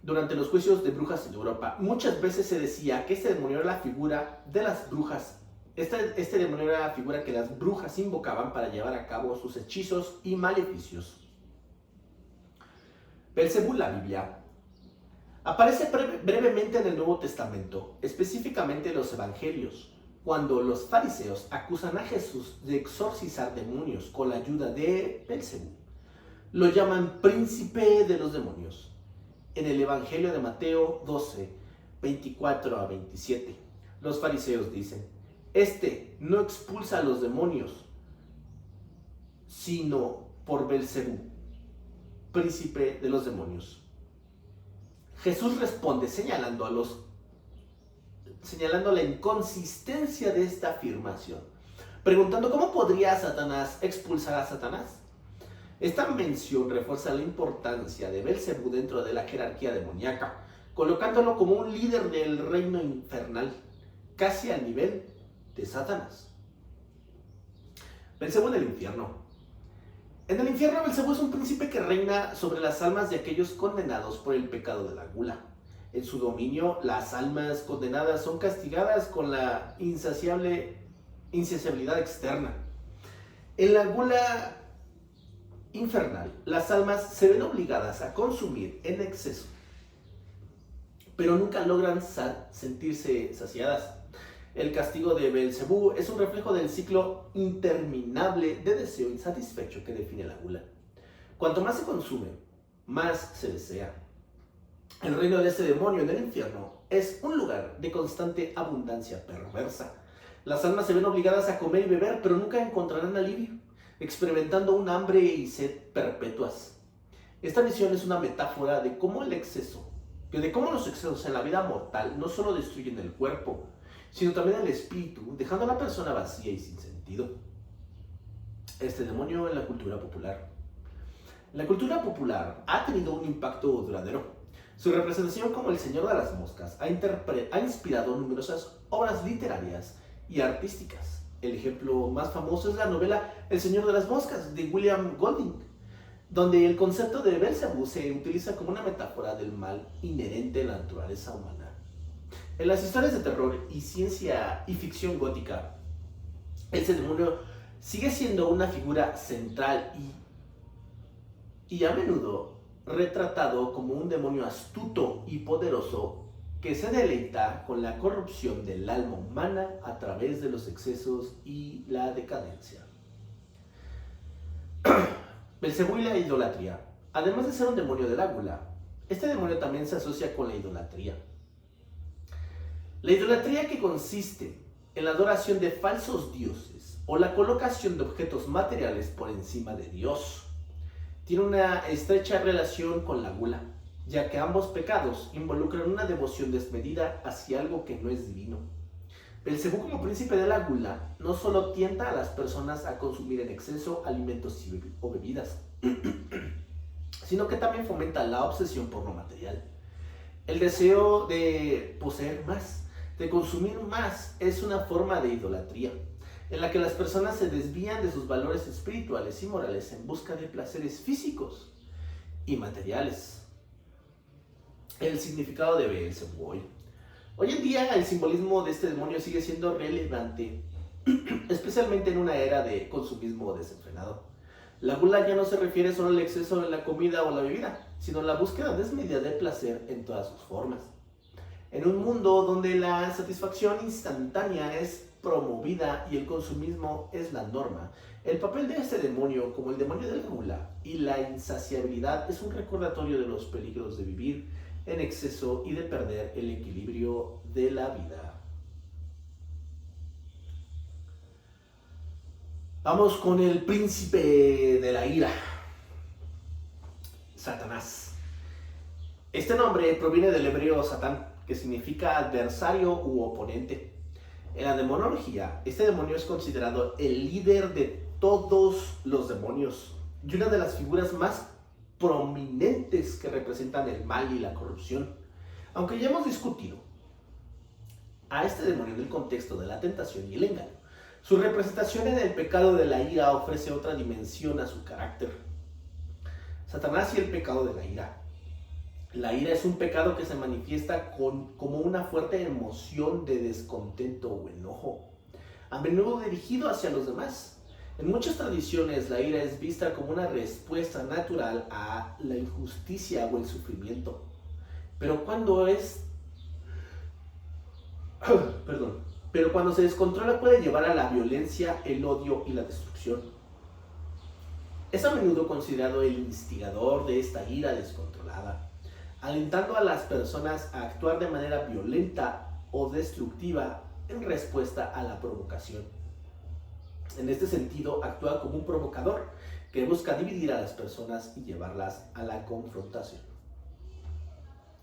Durante los juicios de brujas en Europa, muchas veces se decía que este demonio era la figura de las brujas. Este demonio era la figura que las brujas invocaban para llevar a cabo sus hechizos y maleficios. Belcebú, la Biblia, aparece brevemente en el Nuevo Testamento, específicamente en los Evangelios, cuando los fariseos acusan a Jesús de exorcizar demonios con la ayuda de Belcebú. lo llaman príncipe de los demonios. En el Evangelio de Mateo 12, 24 a 27, los fariseos dicen: este no expulsa a los demonios, sino por Belcebú, príncipe de los demonios. Jesús responde señalando la inconsistencia de esta afirmación, preguntando cómo podría Satanás expulsar a Satanás. Esta mención refuerza la importancia de Belcebú dentro de la jerarquía demoníaca, colocándolo como un líder del reino infernal, casi al nivel de Satanás. Belcebú en el infierno. En el infierno, Belcebú es un príncipe que reina sobre las almas de aquellos condenados por el pecado de la gula. En su dominio, las almas condenadas son castigadas con la insaciabilidad externa. En la gula infernal, las almas se ven obligadas a consumir en exceso, pero nunca logran sentirse saciadas. El castigo de Belcebú es un reflejo del ciclo interminable de deseo insatisfecho que define la gula. Cuanto más se consume, más se desea. El reino de este demonio en el infierno es un lugar de constante abundancia perversa. Las almas se ven obligadas a comer y beber, pero nunca encontrarán alivio, experimentando un hambre y sed perpetuas. Esta visión es una metáfora de cómo los excesos en la vida mortal no solo destruyen el cuerpo, sino también el espíritu, dejando a la persona vacía y sin sentido. Este demonio en la cultura popular. La cultura popular ha tenido un impacto duradero. Su representación como el Señor de las Moscas ha inspirado numerosas obras literarias y artísticas. El ejemplo más famoso es la novela El Señor de las Moscas, de William Golding, donde el concepto de Belcebú se utiliza como una metáfora del mal inherente en la naturaleza humana. En las historias de terror y ciencia y ficción gótica, este demonio sigue siendo una figura central y a menudo retratado como un demonio astuto y poderoso que se deleita con la corrupción del alma humana a través de los excesos y la decadencia. Belcebú y la idolatría. Además de ser un demonio de la gula, este demonio también se asocia con la idolatría. La idolatría, que consiste en la adoración de falsos dioses o la colocación de objetos materiales por encima de Dios, tiene una estrecha relación con la gula, ya que ambos pecados involucran una devoción desmedida hacia algo que no es divino. Belcebú, como príncipe de la gula, no solo tienta a las personas a consumir en exceso alimentos o bebidas, sino que también fomenta la obsesión por lo material. El deseo de poseer más, de consumir más, es una forma de idolatría, en la que las personas se desvían de sus valores espirituales y morales en busca de placeres físicos y materiales. El significado de Belcebú hoy. Hoy en día el simbolismo de este demonio sigue siendo relevante, especialmente en una era de consumismo desenfrenado. La gula ya no se refiere solo al exceso en la comida o la bebida, sino a la búsqueda desmedida de placer en todas sus formas. En un mundo donde la satisfacción instantánea es promovida y el consumismo es la norma, el papel de este demonio, como el demonio de la gula y la insaciabilidad, es un recordatorio de los peligros de vivir en exceso y de perder el equilibrio de la vida. Vamos con el príncipe de la ira, Satanás. Este nombre proviene del hebreo Satán, que significa adversario u oponente. En la demonología, este demonio es considerado el líder de todos los demonios y una de las figuras más prominentes que representan el mal y la corrupción. Aunque ya hemos discutido a este demonio en el contexto de la tentación y el engaño, su representación en el pecado de la ira ofrece otra dimensión a su carácter. Satanás y el pecado de la ira. La ira es un pecado que se manifiesta como una fuerte emoción de descontento o enojo, a menudo dirigido hacia los demás. En muchas tradiciones, la ira es vista como una respuesta natural a la injusticia o el sufrimiento. Pero cuando se descontrola, puede llevar a la violencia, el odio y la destrucción. Es a menudo considerado el instigador de esta ira descontrolada, alentando a las personas a actuar de manera violenta o destructiva en respuesta a la provocación. En este sentido, actúa como un provocador que busca dividir a las personas y llevarlas a la confrontación.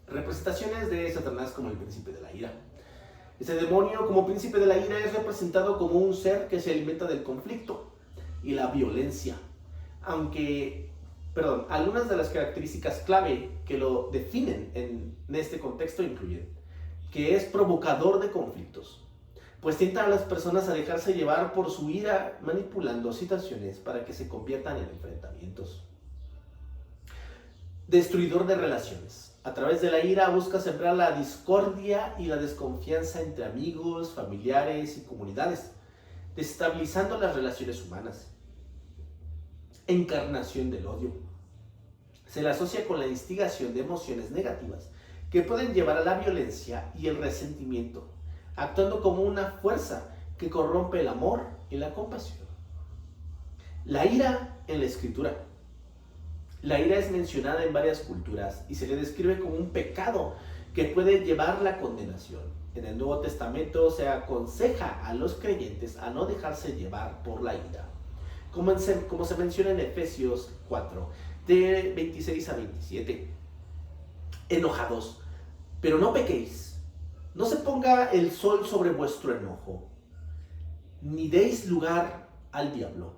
Representaciones de Satanás como el príncipe de la ira. Este demonio como príncipe de la ira es representado como un ser que se alimenta del conflicto y la violencia. Algunas de las características clave que lo definen en este contexto incluyen que es provocador de conflictos, pues tienta a las personas a dejarse llevar por su ira manipulando situaciones para que se conviertan en enfrentamientos. Destruidor de relaciones. A través de la ira busca sembrar la discordia y la desconfianza entre amigos, familiares y comunidades, desestabilizando las relaciones humanas. Encarnación del odio. Se le asocia con la instigación de emociones negativas que pueden llevar a la violencia y el resentimiento, actuando como una fuerza que corrompe el amor y la compasión. La ira en la Escritura. La ira es mencionada en varias culturas y se le describe como un pecado que puede llevar la condenación. En el Nuevo Testamento se aconseja a los creyentes a no dejarse llevar por la ira, como se menciona en Efesios 4, de 26 a 27. Enojados, pero no pequéis. No se ponga el sol sobre vuestro enojo, ni deis lugar al diablo.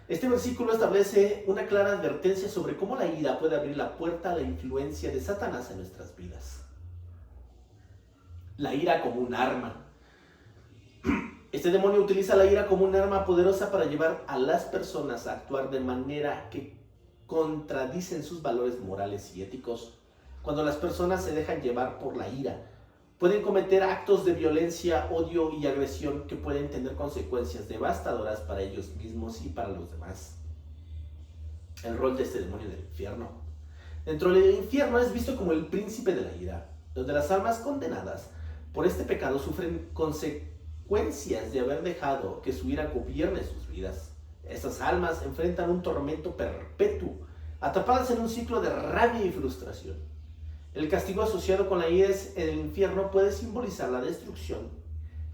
Este versículo establece una clara advertencia sobre cómo la ira puede abrir la puerta a la influencia de Satanás en nuestras vidas. La ira como un arma. Este demonio utiliza la ira como un arma poderosa para llevar a las personas a actuar de manera que contradicen sus valores morales y éticos. Cuando las personas se dejan llevar por la ira, pueden cometer actos de violencia, odio y agresión que pueden tener consecuencias devastadoras para ellos mismos y para los demás. El rol de este demonio del infierno. Dentro del infierno es visto como el príncipe de la ira, donde las almas condenadas por este pecado sufren consecuencias de haber dejado que su ira gobierne sus vidas. Estas almas enfrentan un tormento perpetuo, atrapadas en un ciclo de rabia y frustración. El castigo asociado con la ira en el infierno puede simbolizar la destrucción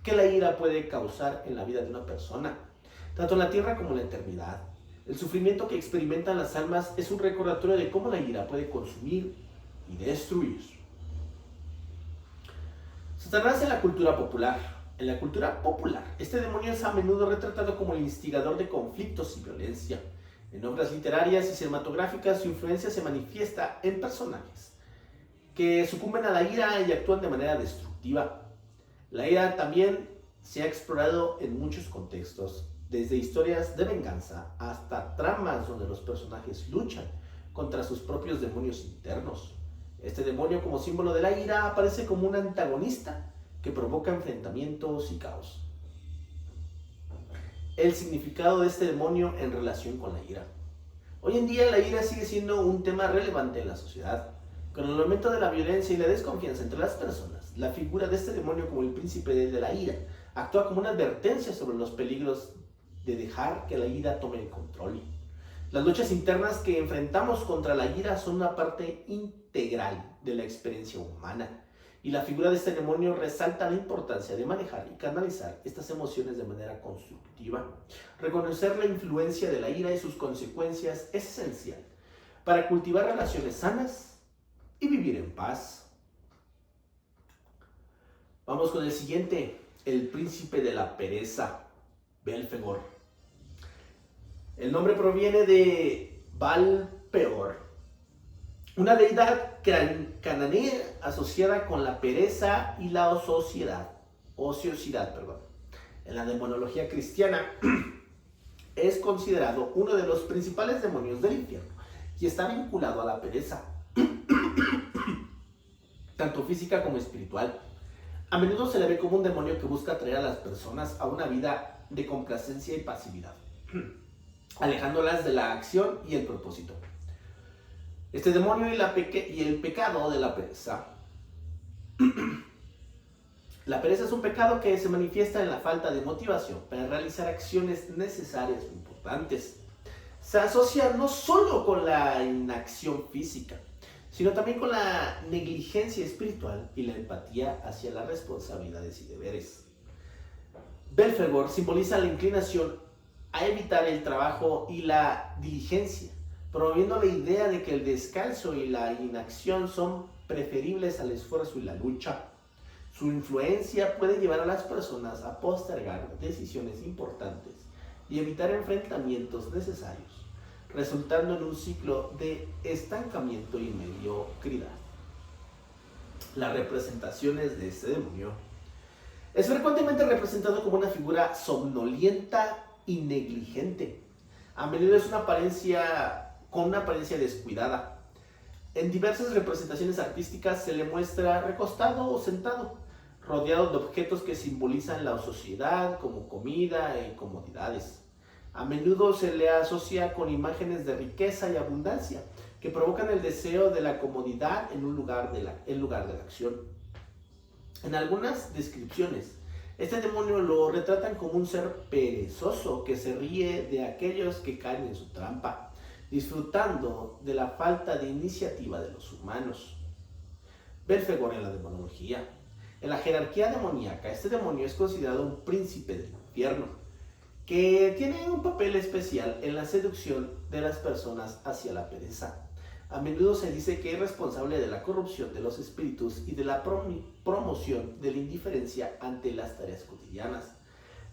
que la ira puede causar en la vida de una persona, tanto en la tierra como en la eternidad. El sufrimiento que experimentan las almas es un recordatorio de cómo la ira puede consumir y destruir. Satanás en la cultura popular. En la cultura popular, este demonio es a menudo retratado como el instigador de conflictos y violencia. En obras literarias y cinematográficas, su influencia se manifiesta en personajes que sucumben a la ira y actúan de manera destructiva. La ira también se ha explorado en muchos contextos, desde historias de venganza hasta tramas donde los personajes luchan contra sus propios demonios internos. Este demonio, como símbolo de la ira, aparece como un antagonista que provoca enfrentamientos y caos. El significado de este demonio en relación con la ira. Hoy en día la ira sigue siendo un tema relevante en la sociedad. Con el aumento de la violencia y la desconfianza entre las personas, la figura de este demonio como el príncipe de la ira actúa como una advertencia sobre los peligros de dejar que la ira tome el control. Las luchas internas que enfrentamos contra la ira son una parte integral de la experiencia humana, y la figura de este demonio resalta la importancia de manejar y canalizar estas emociones de manera constructiva. Reconocer la influencia de la ira y sus consecuencias es esencial para cultivar relaciones sanas y vivir en paz. Vamos con el siguiente, el príncipe de la pereza, Belfegor. El nombre proviene de Baal-peor, una deidad cananea asociada con la pereza y la ociosidad. En la demonología cristiana es considerado uno de los principales demonios del infierno y está vinculado a la pereza, tanto física como espiritual. A menudo se le ve como un demonio que busca atraer a las personas a una vida de complacencia y pasividad, alejándolas de la acción y el propósito. Este demonio y el pecado de la pereza. La pereza es un pecado que se manifiesta en la falta de motivación para realizar acciones necesarias o importantes. se asocia no solo con la inacción física, sino también con la negligencia espiritual y la empatía hacia las responsabilidades y deberes. Belphegor simboliza la inclinación a evitar el trabajo y la diligencia, promoviendo la idea de que el descanso y la inacción son preferibles al esfuerzo y la lucha. Su influencia puede llevar a las personas a postergar decisiones importantes y evitar enfrentamientos necesarios, resultando en un ciclo de estancamiento y mediocridad. Las representaciones de este demonio es frecuentemente representado como una figura somnolienta y negligente. A menudo es con una apariencia descuidada. En diversas representaciones artísticas se le muestra recostado o sentado, rodeado de objetos que simbolizan la sociedad, como comida y comodidades. A menudo se le asocia con imágenes de riqueza y abundancia, que provocan el deseo de la comodidad en lugar de la acción. En algunas descripciones, este demonio lo retratan como un ser perezoso que se ríe de aquellos que caen en su trampa, disfrutando de la falta de iniciativa de los humanos. Belphegor en la demonología. En la jerarquía demoníaca, este demonio es considerado un príncipe del infierno, que tiene un papel especial en la seducción de las personas hacia la pereza. A menudo se dice que es responsable de la corrupción de los espíritus y de la promoción de la indiferencia ante las tareas cotidianas.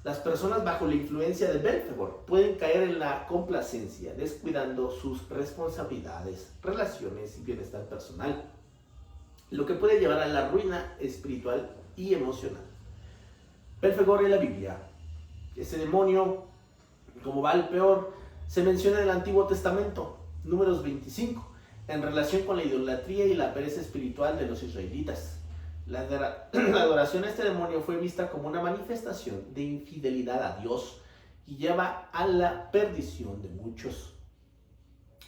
Las personas bajo la influencia de Belphegor pueden caer en la complacencia, descuidando sus responsabilidades, relaciones y bienestar personal, lo que puede llevar a la ruina espiritual y emocional. Belphegor en la Biblia. Este demonio, como Baal-peor, se menciona en el Antiguo Testamento, Números 25, en relación con la idolatría y la pereza espiritual de los israelitas. La adoración a este demonio fue vista como una manifestación de infidelidad a Dios y lleva a la perdición de muchos.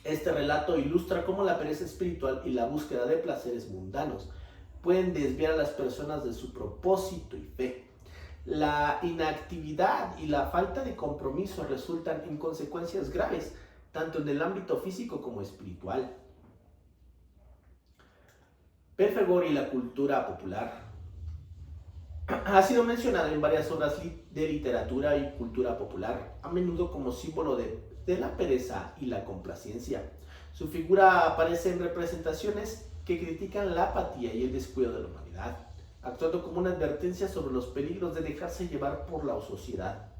Este relato ilustra cómo la pereza espiritual y la búsqueda de placeres mundanos pueden desviar a las personas de su propósito y fe. La inactividad y la falta de compromiso resultan en consecuencias graves, tanto en el ámbito físico como espiritual. Belphegor y la cultura popular. Ha sido mencionado en varias obras de literatura y cultura popular, a menudo como símbolo de la pereza y la complacencia. Su figura aparece en representaciones que critican la apatía y el descuido de la humanidad, actuando como una advertencia sobre los peligros de dejarse llevar por la sociedad.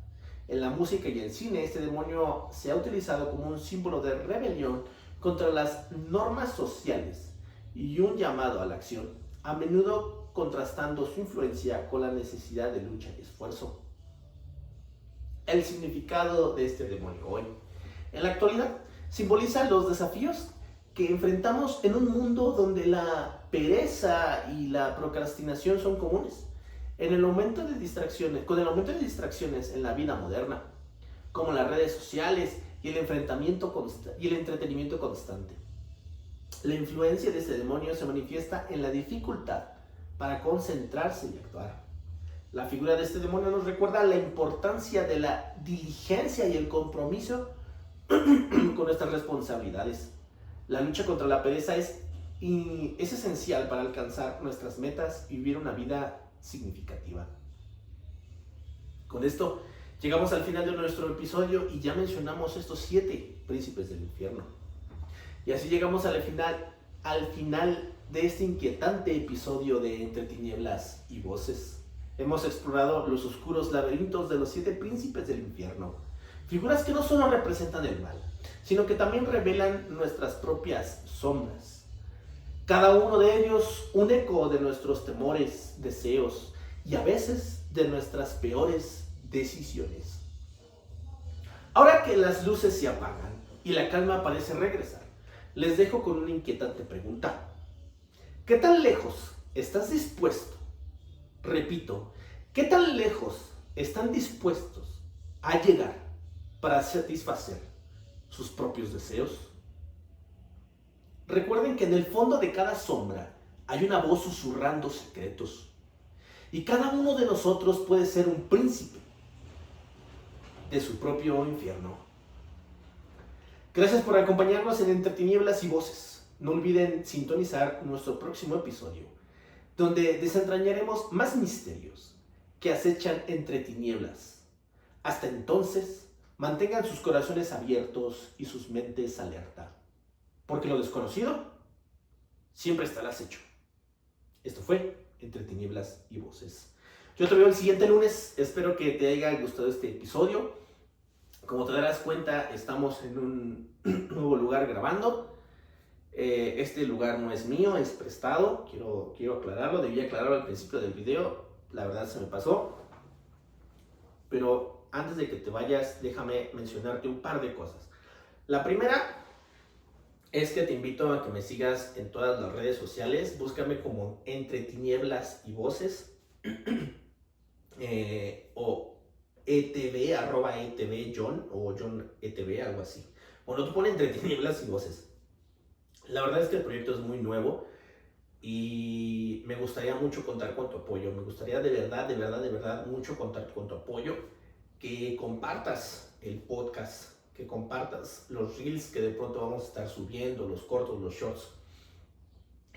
En la música y el cine, este demonio se ha utilizado como un símbolo de rebelión contra las normas sociales y un llamado a la acción, a menudo contrastando su influencia con la necesidad de lucha y esfuerzo. El significado de este demonio hoy. En la actualidad, simboliza los desafíos que enfrentamos en un mundo donde la pereza y la procrastinación son comunes. Con el aumento de distracciones en la vida moderna, como las redes sociales y el entretenimiento constante. La influencia de este demonio se manifiesta en la dificultad para concentrarse y actuar. La figura de este demonio nos recuerda la importancia de la diligencia y el compromiso con nuestras responsabilidades. La lucha contra la pereza es esencial para alcanzar nuestras metas y vivir una vida significativa. Con esto llegamos al final de nuestro episodio y ya mencionamos estos 7 príncipes del infierno. Y así llegamos al final de este inquietante episodio de Entre Tinieblas y Voces. Hemos explorado los oscuros laberintos de los 7 príncipes del infierno, figuras que no solo representan el mal, sino que también revelan nuestras propias sombras. Cada uno de ellos un eco de nuestros temores, deseos y a veces de nuestras peores decisiones. Ahora que las luces se apagan y la calma parece regresar, les dejo con una inquietante pregunta. ¿Qué tan lejos estás dispuesto? Repito, ¿qué tan lejos están dispuestos a llegar para satisfacer sus propios deseos? Recuerden que en el fondo de cada sombra hay una voz susurrando secretos. Y cada uno de nosotros puede ser un príncipe de su propio infierno. Gracias por acompañarnos en Entre Tinieblas y Voces. No olviden sintonizar nuestro próximo episodio, donde desentrañaremos más misterios que acechan entre tinieblas. Hasta entonces, mantengan sus corazones abiertos y sus mentes alerta, porque lo desconocido siempre está al acecho. Esto fue Entre Tinieblas y Voces. Yo te veo el siguiente lunes. Espero que te haya gustado este episodio. Como te darás cuenta, estamos en un nuevo lugar grabando. Este lugar no es mío, es prestado. Quiero aclararlo. Debí aclararlo al principio del video. La verdad se me pasó. Pero antes de que te vayas, déjame mencionarte un par de cosas. La primera es que te invito a que me sigas en todas las redes sociales. Búscame como Entre Tinieblas y Voces. O ETV, @ETV John o John ETV, algo así. Bueno, tú pones Entre Tinieblas y Voces. La verdad es que el proyecto es muy nuevo y me gustaría mucho contar con tu apoyo. Me gustaría de verdad mucho contar con tu apoyo. Que compartas el podcast, que compartas los reels que de pronto vamos a estar subiendo, los cortos, los shorts.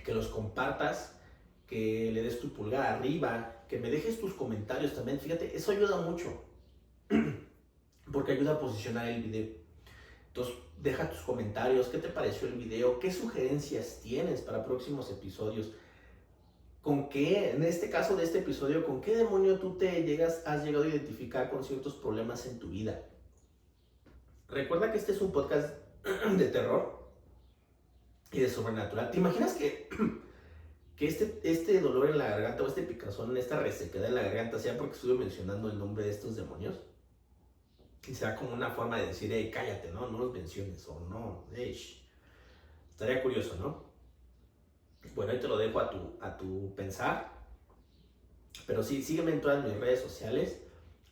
Que los compartas, que le des tu pulgar arriba, que me dejes tus comentarios también. Fíjate, eso ayuda mucho, porque ayuda a posicionar el video. Entonces, deja tus comentarios, qué te pareció el video, qué sugerencias tienes para próximos episodios, con qué, en este caso de este episodio, con qué demonio tú has llegado a identificar con ciertos problemas en tu vida. Recuerda que este es un podcast de terror y de sobrenatural. ¿Te imaginas que este dolor en la garganta o este picazón, esta resequedad en la garganta sea porque estuve mencionando el nombre de estos demonios? Y sea como una forma de decir, hey, cállate, no los menciones, o no, estaría curioso, ¿no? Bueno, ahí te lo dejo a tu pensar, pero sí, sígueme en todas mis redes sociales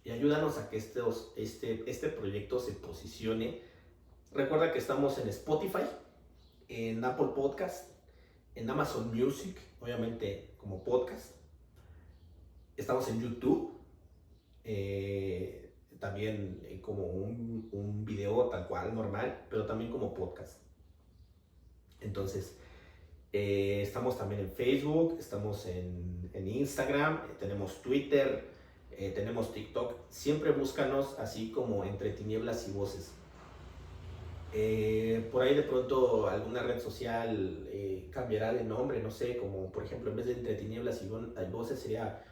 y ayúdanos a que este proyecto se posicione. Recuerda que estamos en Spotify, en Apple Podcast, en Amazon Music, obviamente como podcast. Estamos en YouTube, también como un video tal cual, normal, pero también como podcast. Entonces, estamos también en Facebook, estamos en Instagram, tenemos Twitter, tenemos TikTok. Siempre búscanos así como Entre Tinieblas y Voces. Por ahí de pronto alguna red social cambiará de nombre, no sé, como por ejemplo en vez de Entre Tinieblas y Voces sería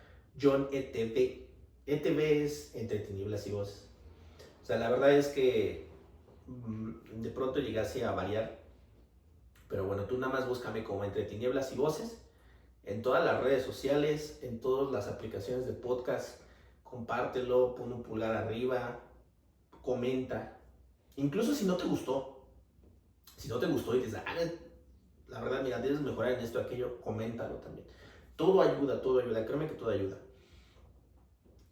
John ETV. ETV es Entre Tinieblas y Voces. O sea, la verdad es que de pronto llegase a variar, pero bueno, tú nada más búscame como Entre Tinieblas y Voces en todas las redes sociales, en todas las aplicaciones de podcast. Compártelo, pon un pulgar arriba, comenta. Incluso si no te gustó y dices, la verdad, mira, debes mejorar en esto, aquello, coméntalo también. Todo ayuda, créeme que todo ayuda.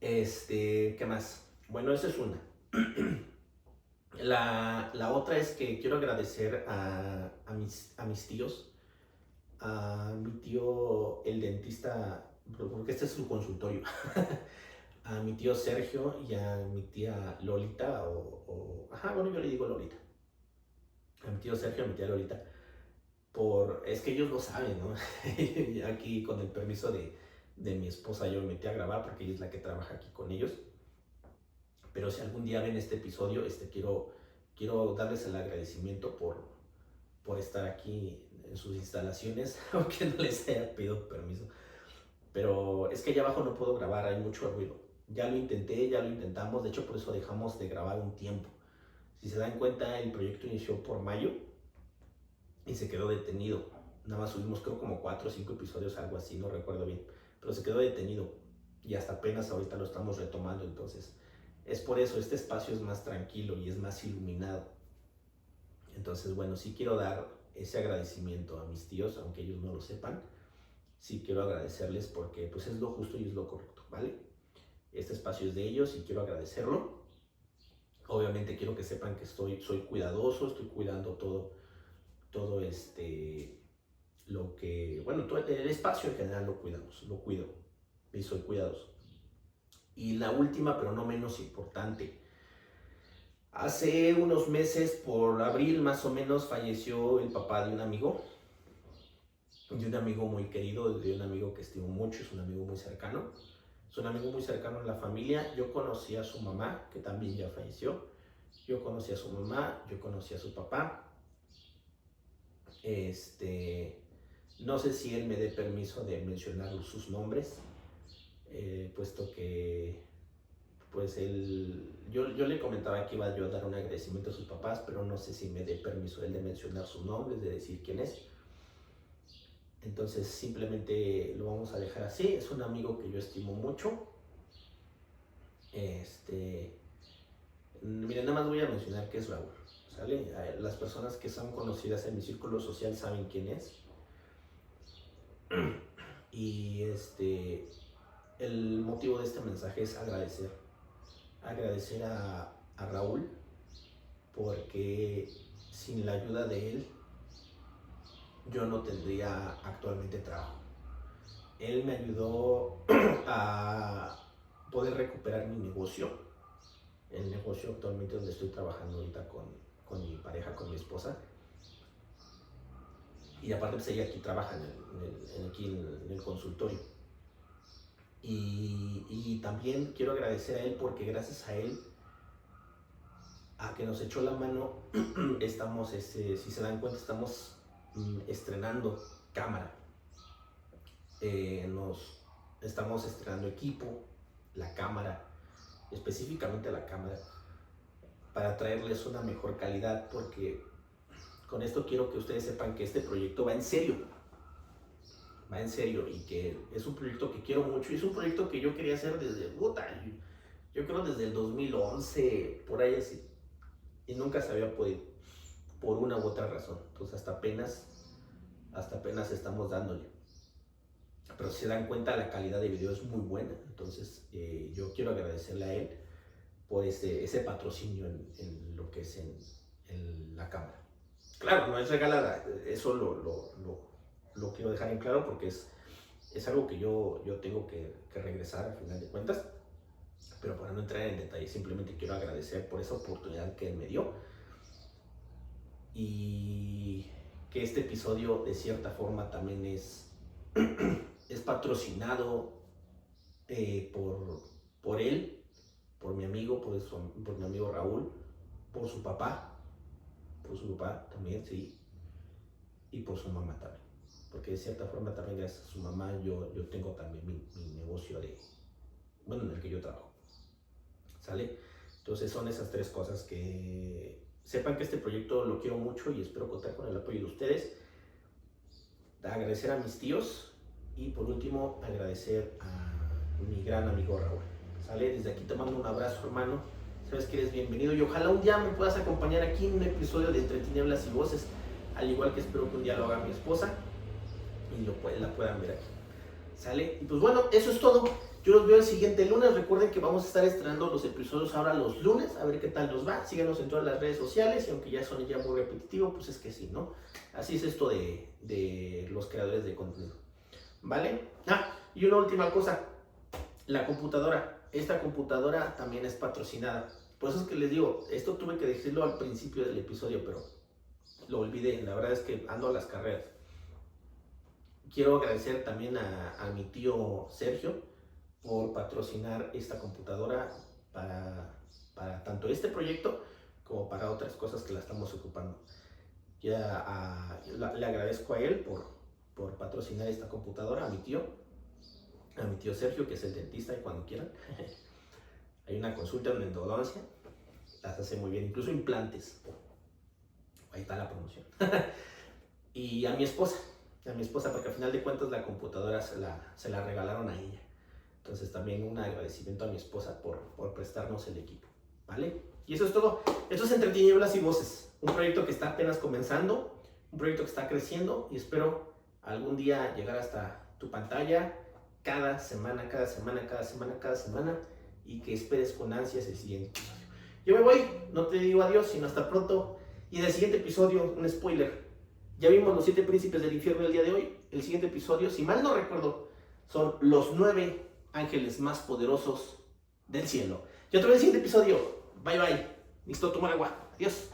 ¿Qué más? Bueno, esa es una. La otra es que quiero agradecer a mis tíos, a mi tío el dentista, porque este es su consultorio, a mi tío Sergio y a mi tía Lolita, bueno, yo le digo Lolita, a mi tío Sergio, a mi tía Lolita, es que ellos lo saben, ¿no? Aquí con el permiso de mi esposa yo me metí a grabar porque ella es la que trabaja aquí con ellos. Pero si algún día ven este episodio, quiero darles el agradecimiento por estar aquí en sus instalaciones, aunque no les haya pedido permiso. Pero es que allá abajo no puedo grabar, hay mucho ruido. Ya lo intentamos, de hecho por eso dejamos de grabar un tiempo. Si se dan cuenta, el proyecto inició por mayo y se quedó detenido. Nada más subimos creo como 4 o 5 episodios, algo así, no recuerdo bien. Pero se quedó detenido y hasta apenas ahorita lo estamos retomando, entonces es por eso, este espacio es más tranquilo y es más iluminado. Entonces, bueno, sí quiero dar ese agradecimiento a mis tíos, aunque ellos no lo sepan. Sí quiero agradecerles porque pues es lo justo y es lo correcto, ¿vale? Este espacio es de ellos y quiero agradecerlo. Obviamente quiero que sepan que soy cuidadoso, estoy cuidando todo lo que, bueno, todo el espacio en general lo cuido y soy cuidadoso. Y la última, pero no menos importante, Hace unos meses, por abril más o menos, falleció el papá de un amigo muy querido, de un amigo que estimo mucho, es un amigo muy cercano. Es un amigo muy cercano en la familia. Yo conocí a su mamá, que también ya falleció. Yo conocí a su mamá, yo conocí a su papá. No sé si él me dé permiso de mencionar sus nombres, puesto que pues yo le comentaba que iba yo a dar un agradecimiento a sus papás, pero no sé si me dé permiso él de mencionar sus nombres, de decir quién es. Entonces simplemente lo vamos a dejar así. Es un amigo que yo estimo mucho. Miren, nada más voy a mencionar que es Raúl, ¿sale? Las personas que son conocidas en mi círculo social saben quién es. Y el motivo de este mensaje es agradecer a Raúl, porque sin la ayuda de él yo no tendría actualmente trabajo. Él me ayudó a poder recuperar mi negocio, el negocio actualmente donde estoy trabajando ahorita con mi pareja, con mi esposa. Y aparte pues ella aquí trabaja en el consultorio. Y también quiero agradecer a él porque gracias a él, a que nos echó la mano, estamos, si se dan cuenta, estamos estrenando cámara. Estamos estrenando equipo, la cámara, específicamente la cámara, para traerles una mejor calidad, porque con esto quiero que ustedes sepan que este proyecto va en serio, y que es un proyecto que quiero mucho, y es un proyecto que yo quería hacer desde, yo creo desde el 2011, por ahí así, y nunca se había podido, por una u otra razón. Entonces hasta apenas estamos dándole. Pero si se dan cuenta, la calidad de video es muy buena. Entonces yo quiero agradecerle a él por ese patrocinio en lo que es en la cámara. Claro, no es regalada, eso lo quiero dejar en claro, porque es algo que yo tengo que regresar al final de cuentas. Pero para no entrar en detalle, simplemente quiero agradecer por esa oportunidad que él me dio, y que este episodio de cierta forma también es patrocinado por él, por mi amigo, por mi amigo Raúl, por su papá también, sí, y por su mamá también, porque de cierta forma también gracias a su mamá yo tengo también mi negocio en el que yo trabajo, ¿sale? Entonces son esas tres cosas. Que sepan que este proyecto lo quiero mucho y espero contar con el apoyo de ustedes. Agradecer a mis tíos y por último agradecer a mi gran amigo Raúl, ¿sale? Desde aquí te mando un abrazo, hermano. Sabes que eres bienvenido y ojalá un día me puedas acompañar aquí en un episodio de Entre Tinieblas y Voces, al igual que espero que un día lo haga mi esposa y la puedan ver aquí, ¿sale? Y pues bueno, eso es todo. Yo los veo el siguiente lunes. Recuerden que vamos a estar estrenando los episodios ahora los lunes, a ver qué tal nos va. Síganos en todas las redes sociales, y aunque ya son muy repetitivo, pues es que sí, ¿no? Así es esto de los creadores de contenido, ¿vale? Y una última cosa, la computadora. Esta computadora también es patrocinada. Por eso es que les digo, esto tuve que decirlo al principio del episodio, pero lo olvidé. La verdad es que ando a las carreras. Quiero agradecer también a mi tío Sergio por patrocinar esta computadora para tanto este proyecto como para otras cosas que la estamos ocupando. Le agradezco a él por patrocinar esta computadora, a mi tío Sergio, que es el dentista, y cuando quieran hay una consulta en endodoncia, las hace muy bien, incluso implantes, ahí está la promoción. Y a mi esposa, porque al final de cuentas la computadora se la regalaron a ella. Entonces también un agradecimiento a mi esposa por prestarnos el equipo, ¿vale? Y eso es todo. Esto es Entre Tinieblas y Voces, un proyecto que está apenas comenzando, un proyecto que está creciendo, y espero algún día llegar hasta tu pantalla cada semana, y que esperes con ansias el siguiente episodio. Yo me voy, no te digo adiós, sino hasta pronto. Y en el siguiente episodio, un spoiler, ya vimos los 7 príncipes del infierno el día de hoy. El siguiente episodio, si mal no recuerdo, son los 9 ángeles más poderosos del cielo. Yo te veo en el siguiente episodio. Bye bye. Necesito tomar agua. Adiós.